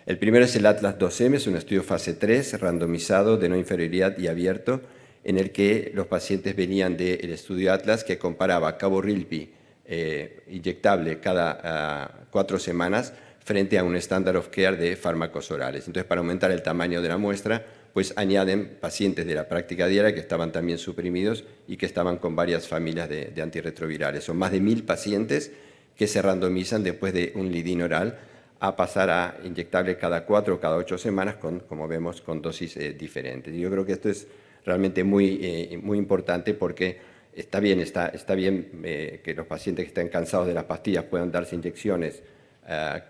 S4: El primero es el Atlas 2M, es un estudio fase 3, randomizado, de no inferioridad y abierto, en el que los pacientes venían del estudio Atlas que comparaba cabo-rilpi inyectable cada 4 semanas frente a un standard of care de fármacos orales. Entonces, para aumentar el tamaño de la muestra, pues añaden pacientes de la práctica diaria que estaban también suprimidos y que estaban con varias familias de antirretrovirales. Son más de 1000 pacientes que se randomizan después de un lead-in oral a pasar a inyectable cada 4 o cada 8 semanas, como vemos, con dosis diferentes. Yo creo que esto es realmente muy importante porque está bien que los pacientes que estén cansados de las pastillas puedan darse inyecciones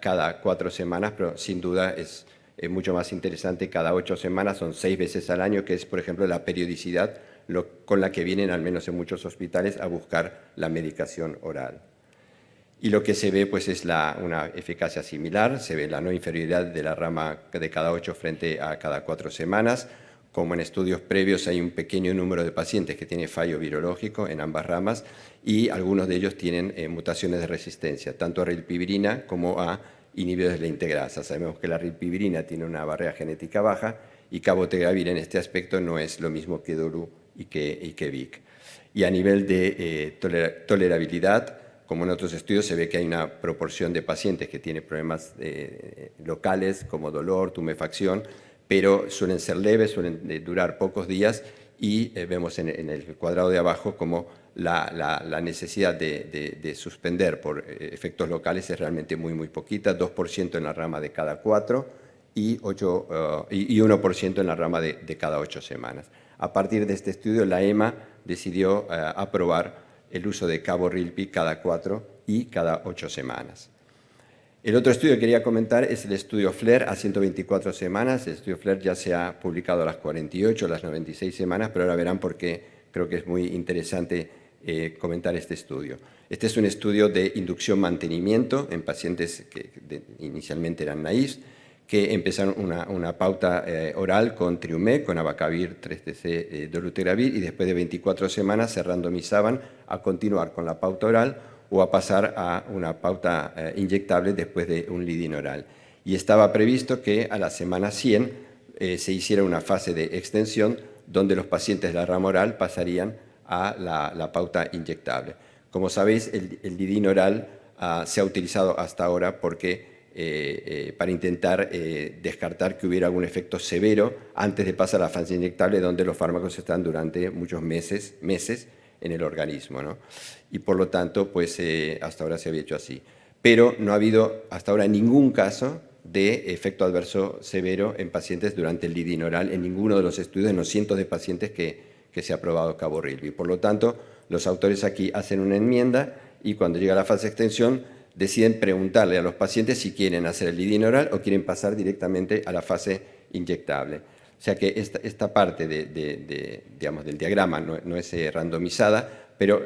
S4: cada 4 semanas, pero sin duda es mucho más interesante cada 8 semanas, son 6 veces al año, que es, por ejemplo, la periodicidad con la que vienen, al menos en muchos hospitales, a buscar la medicación oral. Y lo que se ve pues, es una eficacia similar, se ve la no inferioridad de la rama de cada 8 frente a cada 4 semanas. Como en estudios previos hay un pequeño número de pacientes que tienen fallo virológico en ambas ramas y algunos de ellos tienen mutaciones de resistencia, tanto a rilpivirina como a inhibidores de la integrasa. Sabemos que la rilpivirina tiene una barrera genética baja y cabotegravir en este aspecto no es lo mismo que Dolu y que Vic. Y a nivel de tolerabilidad, como en otros estudios, se ve que hay una proporción de pacientes que tienen problemas locales como dolor, tumefacción, pero suelen ser leves, suelen durar pocos días y vemos en el cuadrado de abajo como la necesidad de suspender por efectos locales es realmente muy poquita, 2% en la rama de cada 4 y 1% en la rama de cada 8 semanas. A partir de este estudio, la EMA decidió aprobar el uso de cabo-rilpi cada 4 y cada 8 semanas. El otro estudio que quería comentar es el estudio FLAIR a 124 semanas. El estudio FLAIR ya se ha publicado a las 48, a las 96 semanas, pero ahora verán por qué creo que es muy interesante comentar este estudio. Este es un estudio de inducción-mantenimiento en pacientes que inicialmente eran naïfs, que empezaron una pauta oral con Triumeq, con abacavir, 3-TC, dolutegravir, y después de 24 semanas se randomizaban a continuar con la pauta oral o a pasar a una pauta inyectable después de un lead-in oral. Y estaba previsto que a la semana 100 se hiciera una fase de extensión donde los pacientes de la rama oral pasarían a la pauta inyectable. Como sabéis, el lead-in oral se ha utilizado hasta ahora para intentar descartar que hubiera algún efecto severo antes de pasar a la fase inyectable, donde los fármacos están durante muchos meses en el organismo, ¿no? Y por lo tanto, pues hasta ahora se había hecho así. Pero no ha habido hasta ahora ningún caso de efecto adverso severo en pacientes durante el lead-in oral en ninguno de los estudios, en los cientos de pacientes que se ha probado Caborilvi. Por lo tanto, los autores aquí hacen una enmienda y cuando llega la fase de extensión deciden preguntarle a los pacientes si quieren hacer el lead-in oral o quieren pasar directamente a la fase inyectable. O sea que esta parte digamos, del diagrama no es randomizada, pero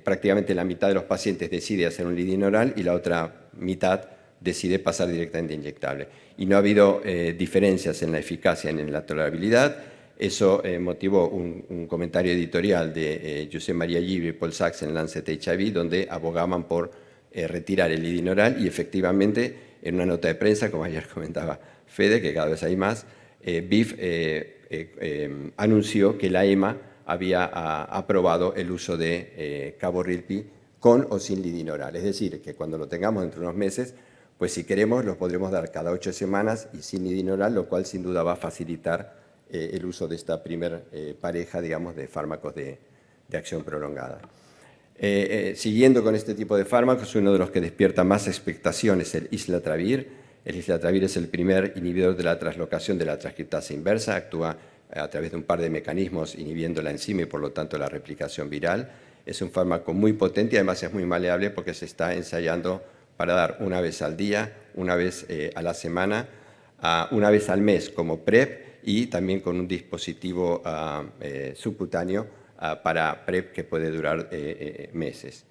S4: prácticamente la mitad de los pacientes decide hacer un lead-in oral y la otra mitad decide pasar directamente a inyectable. Y no ha habido diferencias en la eficacia ni en la tolerabilidad. Eso motivó un comentario editorial de Josep María Llibre y Paul Sachs en Lancet HIV, donde abogaban por retirar el lead-in oral y efectivamente en una nota de prensa, como ayer comentaba Fede, que cada vez hay más, BIF anunció que la EMA había aprobado el uso de Caborilpi con o sin lead-in oral. Es decir, que cuando lo tengamos dentro de unos meses, pues si queremos lo podremos dar cada 8 semanas y sin lead-in oral, lo cual sin duda va a facilitar el uso de esta primera pareja, digamos, de fármacos de acción prolongada. Siguiendo con este tipo de fármacos, uno de los que despierta más expectación es el islatravir. El islatravir es el primer inhibidor de la translocación de la transcriptasa inversa, actúa a través de un par de mecanismos inhibiendo la enzima y por lo tanto la replicación viral. Es un fármaco muy potente y además es muy maleable porque se está ensayando para dar una vez al día, una vez a la semana, una vez al mes como PrEP y también con un dispositivo subcutáneo para PrEP que puede durar meses.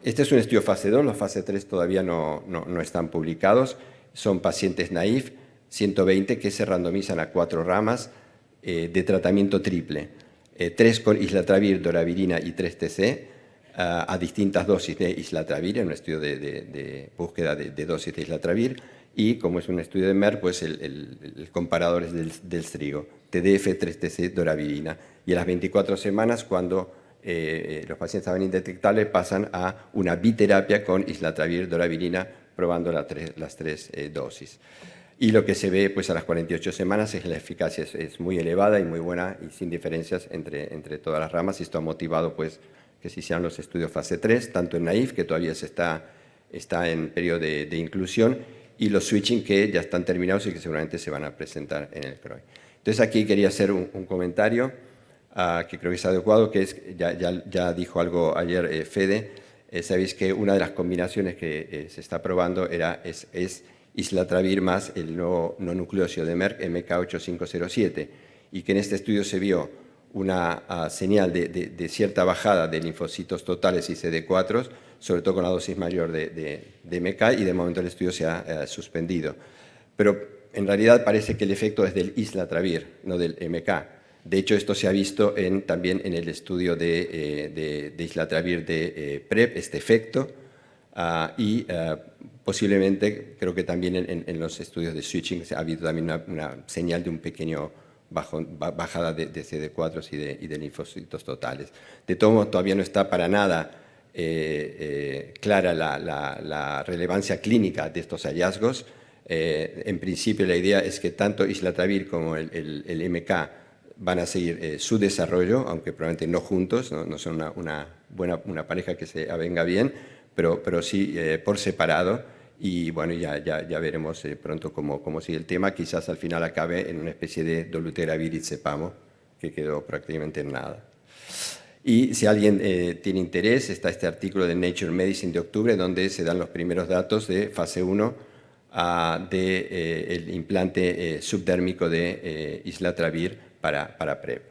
S4: Este es un estudio fase 2, los fase 3 todavía no están publicados. Son pacientes naïf, 120 que se randomizan a 4 ramas de tratamiento triple. 3 con islatravir, doravirina y 3-TC a distintas dosis de islatravir, en un estudio de búsqueda de dosis de islatravir. Y como es un estudio de Merck, pues el comparador es del STRIGO, TDF, 3-TC, doravirina. Y a las 24 semanas, cuando los pacientes estaban indetectables, pasan a una biterapia con islatravir, doravirina, probando las 3 dosis. Y lo que se ve pues, a las 48 semanas es que la eficacia es muy elevada y muy buena y sin diferencias entre todas las ramas. Y esto ha motivado pues, que se hicieran los estudios fase 3, tanto en naïf, que todavía está en periodo de inclusión, y los switching que ya están terminados y que seguramente se van a presentar en el CROI. Entonces aquí quería hacer un comentario que creo que es adecuado, que es, ya dijo algo ayer Fede, sabéis que una de las combinaciones que se está probando es islatravir más el nuevo no nucleósido de Merck, MK8507, y que en este estudio se vio una señal de cierta bajada de linfocitos totales y CD4, sobre todo con la dosis mayor de MK, y de momento el estudio se ha suspendido. Pero en realidad parece que el efecto es del islatravir, no del MK. De hecho, esto se ha visto también en el estudio de islatravir de PrEP, este efecto, y posiblemente, creo que también en los estudios de switching ha habido también una señal de un pequeño bajada de CD4 y de linfocitos totales. De todo modo, todavía no está para nada clara la relevancia clínica de estos hallazgos. En principio, la idea es que tanto islatravir como el MK van a seguir su desarrollo, aunque probablemente no juntos, no son una pareja que se avenga bien, pero sí por separado. Y bueno, ya veremos pronto cómo sigue el tema. Quizás al final acabe en una especie de dolutegravir y cepamo, que quedó prácticamente en nada. Y si alguien tiene interés, está este artículo de Nature Medicine de octubre, donde se dan los primeros datos de fase 1 del implante subdérmico de islatravir para PrEP.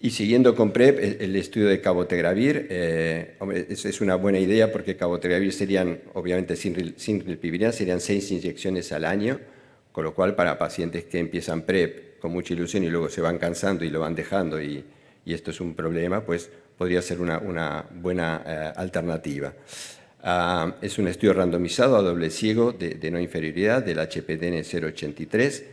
S4: Y siguiendo con PrEP, el estudio de cabotegravir, es una buena idea porque cabotegravir serían, obviamente sin rilpivirina, serían 6 inyecciones al año, con lo cual para pacientes que empiezan PrEP con mucha ilusión y luego se van cansando y lo van dejando y esto es un problema, pues podría ser una buena alternativa. Es un estudio randomizado a doble ciego de no inferioridad del HPDN 083.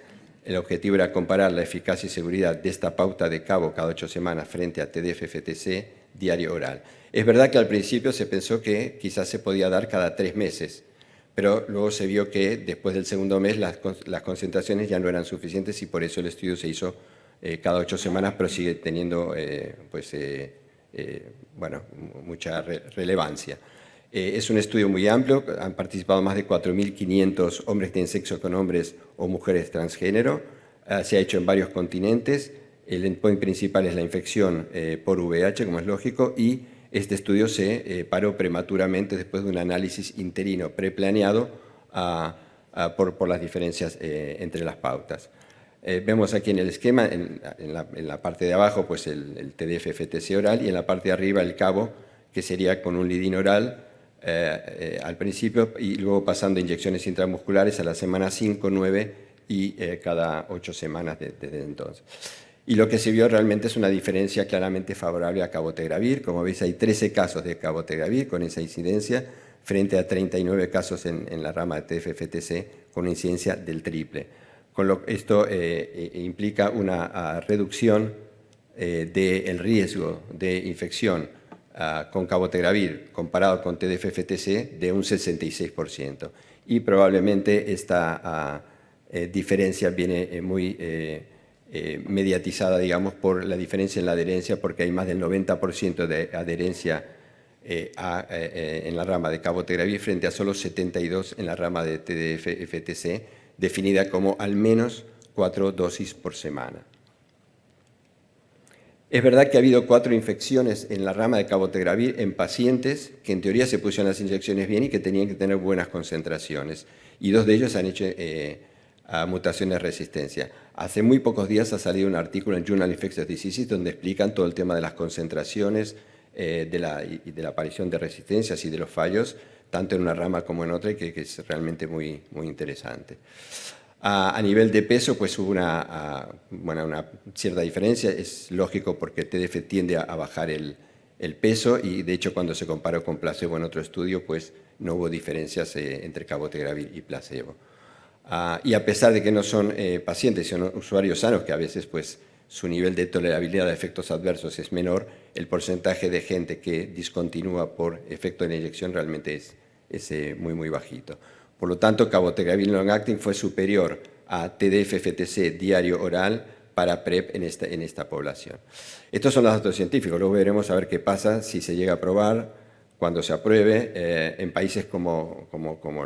S4: El objetivo era comparar la eficacia y seguridad de esta pauta de cabo cada 8 semanas frente a TDF-FTC diario oral. Es verdad que al principio se pensó que quizás se podía dar cada 3 meses, pero luego se vio que después del segundo mes las concentraciones ya no eran suficientes y por eso el estudio se hizo cada 8 semanas, pero sigue teniendo mucha relevancia. Es un estudio muy amplio, han participado más de 4.500 hombres que tienen sexo con hombres o mujeres transgénero, se ha hecho en varios continentes, el endpoint principal es la infección por VIH, como es lógico, y este estudio se paró prematuramente después de un análisis interino preplaneado por las diferencias entre las pautas. Vemos aquí en el esquema, en la parte de abajo, pues el TDF-FTC oral y en la parte de arriba el cabo, que sería con un lidín oral al principio y luego pasando a inyecciones intramusculares a la semana 5, 9 y cada 8 semanas desde entonces. Y lo que se vio realmente es una diferencia claramente favorable a cabotegravir. Como veis, hay 13 casos de cabotegravir con esa incidencia frente a 39 casos en la rama de TDF-FTC con una incidencia del triple. Esto implica una reducción del riesgo de infección con cabotegravir comparado con TDF-FTC de un 66%. Y probablemente esta diferencia viene muy mediatizada, digamos, por la diferencia en la adherencia, porque hay más del 90% de adherencia en la rama de cabotegravir frente a solo 72 en la rama de TDF-FTC, definida como al menos 4 dosis por semana. Es verdad que ha habido 4 infecciones en la rama de cabotegravir en pacientes que en teoría se pusieron las inyecciones bien y que tenían que tener buenas concentraciones, y 2 de ellos han hecho mutaciones de resistencia. Hace muy pocos días ha salido un artículo en Journal Infectious Diseases donde explican todo el tema de las concentraciones y de la aparición de resistencias y de los fallos, tanto en una rama como en otra, y que es realmente muy, muy interesante. A nivel de peso, pues hubo una cierta diferencia, es lógico porque el TDF tiende a bajar el peso y de hecho cuando se comparó con placebo en otro estudio, pues no hubo diferencias entre cabotegravir y placebo. Y a pesar de que no son pacientes, son usuarios sanos, que a veces pues, su nivel de tolerabilidad a efectos adversos es menor, el porcentaje de gente que discontinúa por efecto de la inyección realmente es muy, muy bajito. Por lo tanto, cabotegravir long acting fue superior a TDF-FTC diario oral para PrEP en esta población. Estos son los datos científicos, luego veremos a ver qué pasa si se llega a aprobar, cuando se apruebe, en países como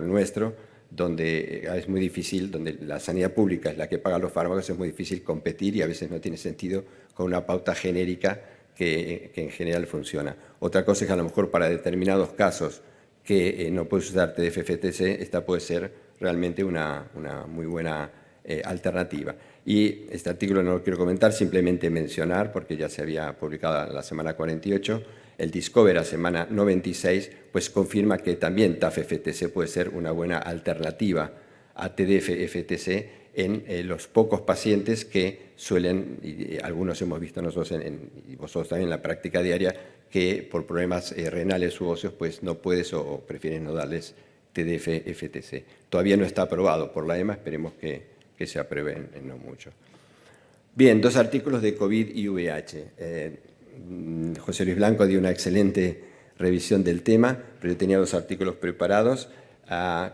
S4: el nuestro, donde es muy difícil, donde la sanidad pública es la que paga los fármacos, es muy difícil competir y a veces no tiene sentido con una pauta genérica que en general funciona. Otra cosa es que a lo mejor para determinados casos que no puedes usar TDF-FTC, esta puede ser realmente una muy buena alternativa. Y este artículo no lo quiero comentar, simplemente mencionar, porque ya se había publicado la semana 48, el Discover a semana 96, pues confirma que también TAF-FTC puede ser una buena alternativa a TDF-FTC en los pocos pacientes que suelen, y algunos hemos visto nosotros y vosotros también en la práctica diaria, que por problemas renales u óseos pues no puedes o prefieres no darles TDF-FTC. Todavía no está aprobado por la EMA, esperemos que se apruebe en no mucho. Bien, 2 artículos de COVID y VIH. José Luis Blanco dio una excelente revisión del tema, pero yo tenía 2 artículos preparados.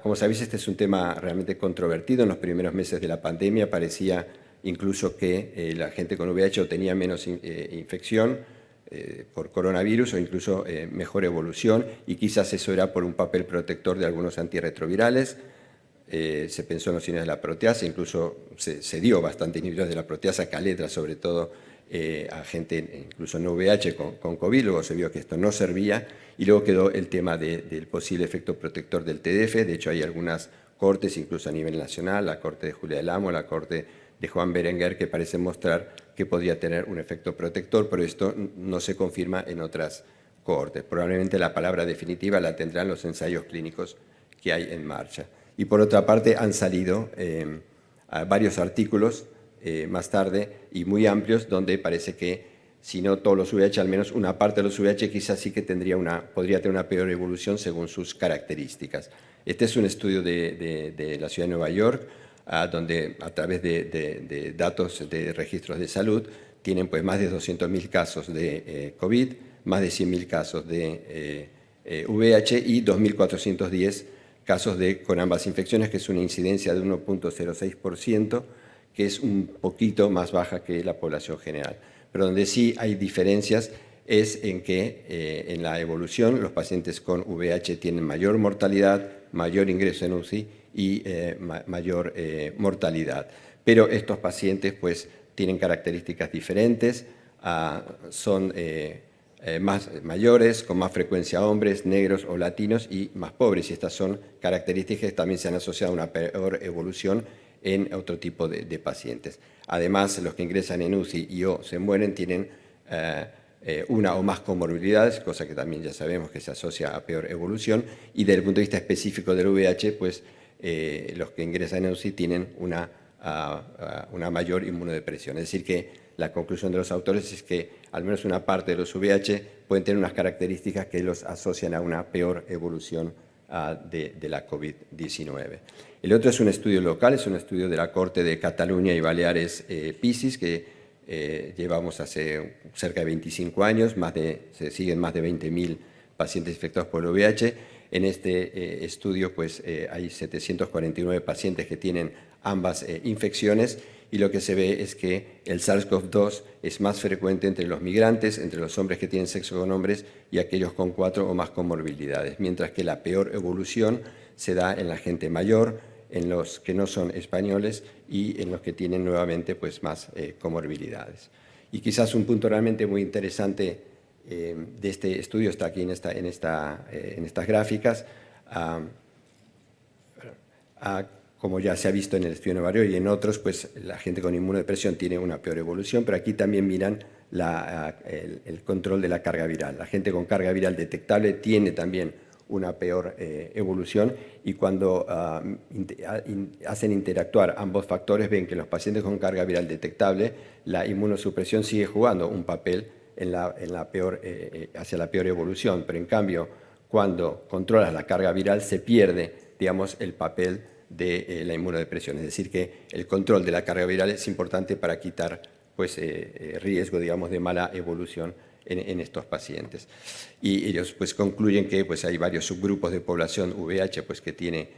S4: Como sabéis, este es un tema realmente controvertido. En los primeros meses de la pandemia parecía incluso que la gente con VIH tenía menos infección por coronavirus o incluso mejor evolución, y quizás eso era por un papel protector de algunos antirretrovirales. Se pensó en los inhibidores de la proteasa, incluso se dio bastante inhibidores de la proteasa, Kaletra sobre todo, a gente incluso en VIH con COVID, luego se vio que esto no servía y luego quedó el tema del posible efecto protector del TDF. De hecho, hay algunas cortes, incluso a nivel nacional, la corte de Julia del Amo, la corte de Juan Berenguer, que parecen mostrar que podría tener un efecto protector, pero esto no se confirma en otras cortes. Probablemente la palabra definitiva la tendrán los ensayos clínicos que hay en marcha. Y por otra parte, han salido varios artículos más tarde y muy amplios, donde parece que si no todos los VIH, al menos una parte de los VIH quizás sí que podría tener una peor evolución según sus características. Este es un estudio de la ciudad de Nueva York, donde a través de datos de registros de salud tienen pues más de 200.000 casos de COVID, más de 100.000 casos de VIH y 2.410 casos con ambas infecciones, que es una incidencia de 1.06%, que es un poquito más baja que la población general. Pero donde sí hay diferencias es en que en la evolución los pacientes con VIH tienen mayor mortalidad, mayor ingreso en UCI y mayor mortalidad. Pero estos pacientes pues tienen características diferentes, son más mayores, con más frecuencia hombres, negros o latinos y más pobres. Y estas son características que también se han asociado a una peor evolución en otro tipo de pacientes. Además, los que ingresan en UCI y o se mueren tienen una o más comorbilidades, cosa que también ya sabemos que se asocia a peor evolución, y desde el punto de vista específico del VIH, pues los que ingresan en UCI tienen una mayor inmunodepresión. Es decir, que la conclusión de los autores es que al menos una parte de los VIH pueden tener unas características que los asocian a una peor evolución de la COVID-19. El otro es un estudio local, es un estudio de la Corte de Cataluña y Baleares PISIS, que llevamos hace cerca de 25 años, se siguen más de 20.000 pacientes infectados por el VIH. En este estudio pues, hay 749 pacientes que tienen ambas infecciones y lo que se ve es que el SARS-CoV-2 es más frecuente entre los migrantes, entre los hombres que tienen sexo con hombres y aquellos con 4 o más comorbilidades, mientras que la peor evolución se da en la gente mayor, en los que no son españoles y en los que tienen nuevamente pues, más comorbilidades. Y quizás un punto realmente muy interesante de este estudio está aquí en estas gráficas. Como ya se ha visto en el estudio de Nueva York y en otros, pues la gente con inmunodepresión tiene una peor evolución, pero aquí también miran el control de la carga viral. La gente con carga viral detectable tiene también una peor evolución y cuando hacen interactuar ambos factores ven que los pacientes con carga viral detectable, la inmunosupresión sigue jugando un papel hacia la peor evolución, pero en cambio cuando controlas la carga viral se pierde, digamos, el papel de la inmunodepresión. Es decir, que el control de la carga viral es importante para quitar pues, riesgo, digamos, de mala evolución en estos pacientes. Y ellos pues, concluyen que pues, hay varios subgrupos de población VIH pues, que tiene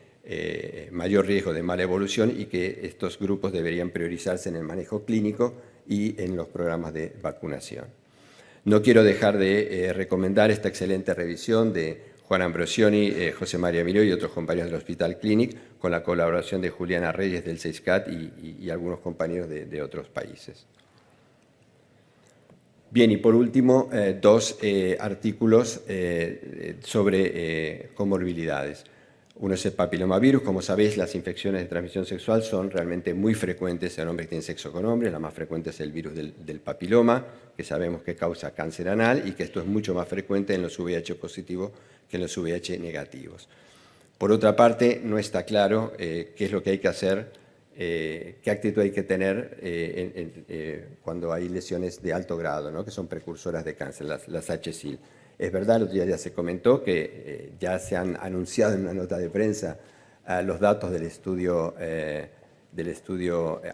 S4: mayor riesgo de mala evolución y que estos grupos deberían priorizarse en el manejo clínico y en los programas de vacunación. No quiero dejar de recomendar esta excelente revisión de Juan Ambrosioni, José María Miró y otros compañeros del Hospital Clínic, con la colaboración de Juliana Reyes del CEISCAT y algunos compañeros de otros países. Bien, y por último, dos artículos sobre comorbilidades. Uno es el papilomavirus. Como sabéis, las infecciones de transmisión sexual son realmente muy frecuentes en hombres que tienen sexo con hombres. La más frecuente es el virus del papiloma, que sabemos que causa cáncer anal y que esto es mucho más frecuente en los VIH positivos que en los VIH negativos. Por otra parte, no está claro qué es lo que hay que hacer, qué actitud hay que tener cuando hay lesiones de alto grado, ¿no? Que son precursoras de cáncer, las HSIL. Es verdad, el otro día ya se comentó que ya se han anunciado en una nota de prensa los datos del estudio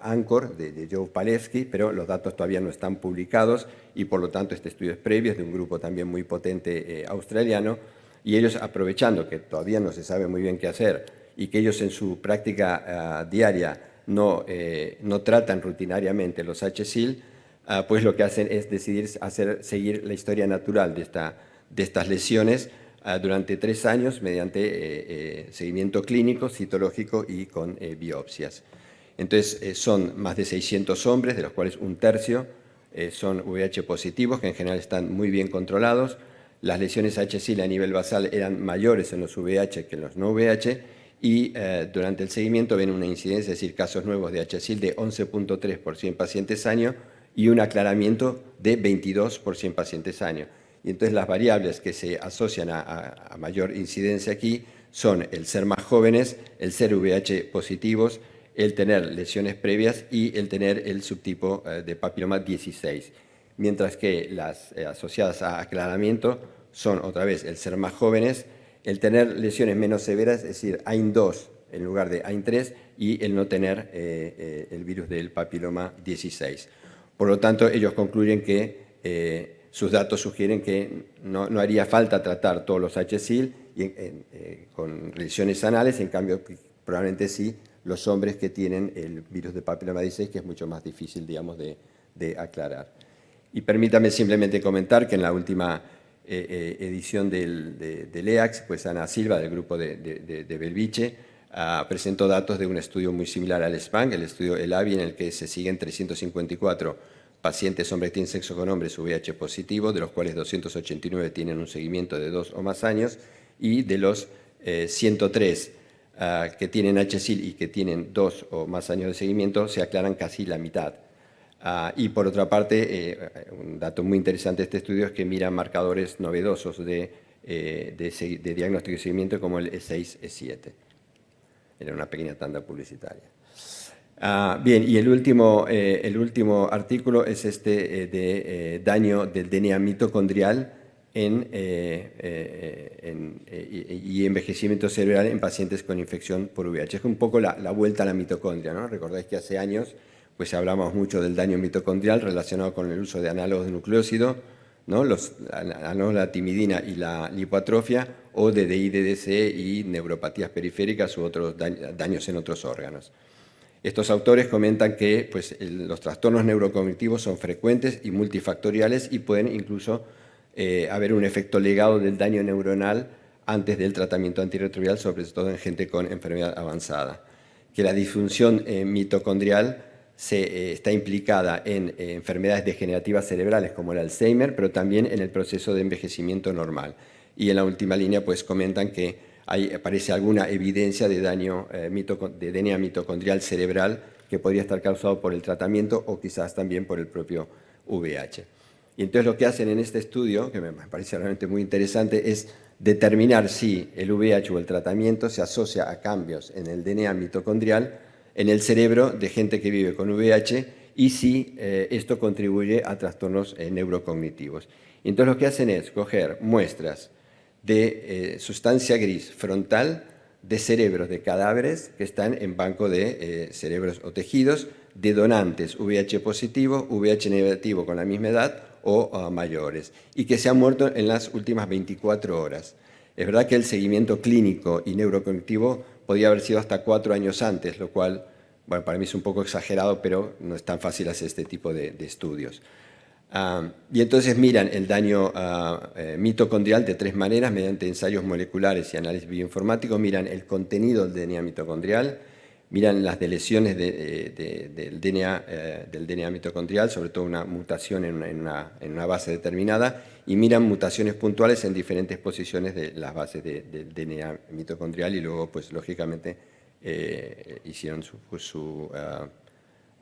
S4: ANCHOR de Joe Palevsky, pero los datos todavía no están publicados y por lo tanto este estudio es previo, es de un grupo también muy potente australiano, y ellos, aprovechando que todavía no se sabe muy bien qué hacer y que ellos en su práctica diaria no tratan rutinariamente los HSIL, pues lo que hacen es decidir seguir la historia natural de estas lesiones durante 3 años mediante seguimiento clínico, citológico y con biopsias. Entonces, son más de 600 hombres, de los cuales un tercio son VIH positivos, que en general están muy bien controlados. Las lesiones HSIL a nivel basal eran mayores en los VIH que en los no VIH, y durante el seguimiento ven una incidencia, es decir, casos nuevos de HSIL de 11.3 por 100 pacientes año y un aclaramiento de 22 por 100 pacientes año. Y entonces las variables que se asocian a mayor incidencia aquí son el ser más jóvenes, el ser VIH positivos, el tener lesiones previas y el tener el subtipo de papiloma 16. Mientras que las asociadas a aclaramiento son otra vez el ser más jóvenes, el tener lesiones menos severas, es decir, AIN2 en lugar de AIN3, y el no tener el virus del papiloma 16. Por lo tanto, ellos concluyen que sus datos sugieren que no haría falta tratar todos los HSIL con lesiones anales, en cambio, probablemente sí los hombres que tienen el virus de papiloma 16, que es mucho más difícil, digamos, de aclarar. Y permítame simplemente comentar que en la última edición del EACS, pues Ana Silva, del grupo de Belviche, presentó datos de un estudio muy similar al SPANC, el estudio ELAVI, en el que se siguen 354 pacientes hombres que tienen sexo con hombres VIH positivo, de los cuales 289 tienen un seguimiento de 2 o más años, y de los 103 que tienen HSIL y que tienen 2 o más años de seguimiento, se aclaran casi la mitad. Y por otra parte, un dato muy interesante de este estudio es que miran marcadores novedosos de diagnóstico y seguimiento como el E6, E7. Era una pequeña tanda publicitaria. Bien, y el último artículo es este de daño del DNA mitocondrial y envejecimiento cerebral en pacientes con infección por VIH. Es un poco la vuelta a la mitocondria, ¿no? Recordáis que hace años pues hablamos mucho del daño mitocondrial relacionado con el uso de análogos de nucleócido, ¿no? Los análogos de la timidina y la lipoatrofia, o de DI-DDC y neuropatías periféricas u otros daños en otros órganos. Estos autores comentan que pues, los trastornos neurocognitivos son frecuentes y multifactoriales y pueden incluso haber un efecto legado del daño neuronal antes del tratamiento antirretroviral, sobre todo en gente con enfermedad avanzada. Que la disfunción mitocondrial está implicada en enfermedades degenerativas cerebrales como el Alzheimer, pero también en el proceso de envejecimiento normal. Y en la última línea pues comentan que aparece alguna evidencia de daño de DNA mitocondrial cerebral que podría estar causado por el tratamiento o quizás también por el propio VIH. Y entonces lo que hacen en este estudio, que me parece realmente muy interesante, es determinar si el VIH o el tratamiento se asocia a cambios en el DNA mitocondrial en el cerebro de gente que vive con VIH y si esto contribuye a trastornos neurocognitivos. Y entonces lo que hacen es coger muestras de sustancia gris frontal de cerebros de cadáveres que están en banco de cerebros o tejidos de donantes VIH positivo, VIH negativo con la misma edad o mayores, y que se han muerto en las últimas 24 horas. Es verdad que el seguimiento clínico y neurocognitivo podía haber sido hasta 4 años antes, lo cual, bueno, para mí es un poco exagerado, pero no es tan fácil hacer este tipo de estudios. Y entonces miran el daño mitocondrial de 3 maneras, mediante ensayos moleculares y análisis bioinformático. Miran el contenido del DNA mitocondrial, miran las deleciones del DNA mitocondrial, sobre todo una mutación en una base determinada, y miran mutaciones puntuales en diferentes posiciones de las bases del DNA mitocondrial, y luego, pues lógicamente, hicieron su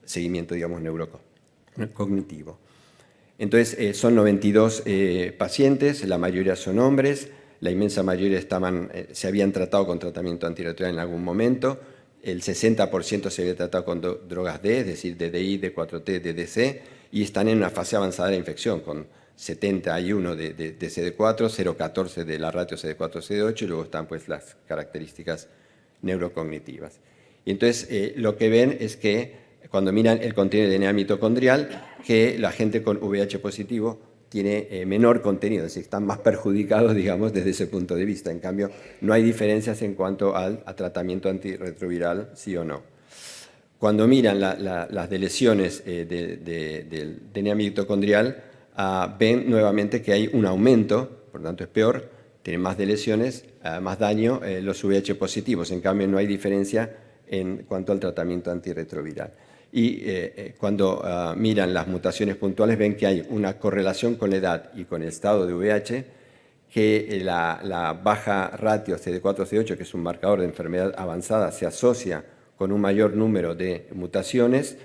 S4: seguimiento, digamos, neurocognitivo. Entonces, son 92 pacientes, la mayoría son hombres, la inmensa mayoría se habían tratado con tratamiento antirretroviral en algún momento, el 60% se había tratado con drogas D, es decir, DDI, D4T, DDC, y están en una fase avanzada de la infección, con 71 de CD4, 0,14 de la ratio CD4-CD8, y luego están pues, las características neurocognitivas. Y entonces, lo que ven es que cuando miran el contenido de DNA mitocondrial, que la gente con VIH positivo tiene menor contenido, es decir, están más perjudicados, digamos, desde ese punto de vista. En cambio, no hay diferencias en cuanto a tratamiento antirretroviral, sí o no. Cuando miran las deleciones del DNA mitocondrial, ven nuevamente que hay un aumento, por lo tanto es peor, tienen más deleciones, más daño los VIH positivos. En cambio, no hay diferencia en cuanto al tratamiento antirretroviral. Y cuando miran las mutaciones puntuales ven que hay una correlación con la edad y con el estado de VIH, que la baja ratio CD4-CD8, que es un marcador de enfermedad avanzada, se asocia con un mayor número de mutaciones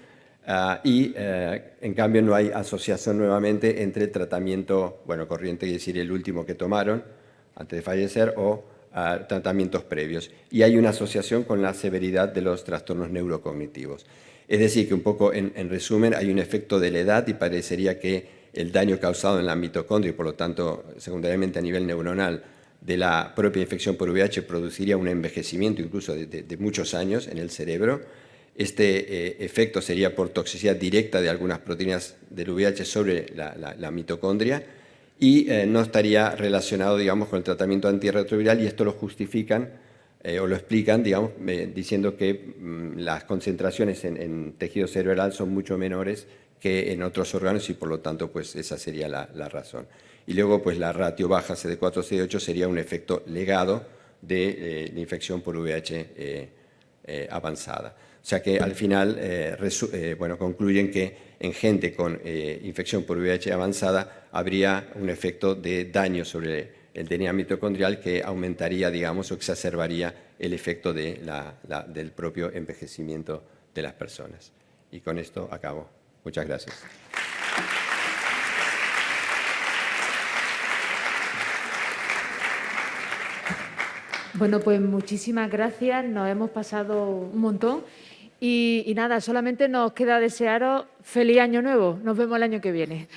S4: y en cambio no hay asociación nuevamente entre el tratamiento corriente, es decir, el último que tomaron antes de fallecer o tratamientos previos. Y hay una asociación con la severidad de los trastornos neurocognitivos. Es decir, que un poco en resumen hay un efecto de la edad y parecería que el daño causado en la mitocondria y por lo tanto secundariamente a nivel neuronal de la propia infección por VIH produciría un envejecimiento incluso de muchos años en el cerebro. Este efecto sería por toxicidad directa de algunas proteínas del VIH sobre la mitocondria y no estaría relacionado, digamos, con el tratamiento antirretroviral, y esto lo justifican o lo explican, digamos, diciendo que las concentraciones en tejido cerebral son mucho menores que en otros órganos y por lo tanto pues esa sería la razón. Y luego pues la ratio baja CD4-CD8 sería un efecto legado de la infección por VIH avanzada. O sea que al final concluyen que en gente con infección por VIH avanzada habría un efecto de daño sobre el DNA mitocondrial que aumentaría, digamos, o exacerbaría el efecto del propio envejecimiento de las personas. Y con esto acabo. Muchas gracias.
S1: Bueno, pues muchísimas gracias, nos hemos pasado un montón y nada, solamente nos queda desearos feliz año nuevo. Nos vemos el año que viene.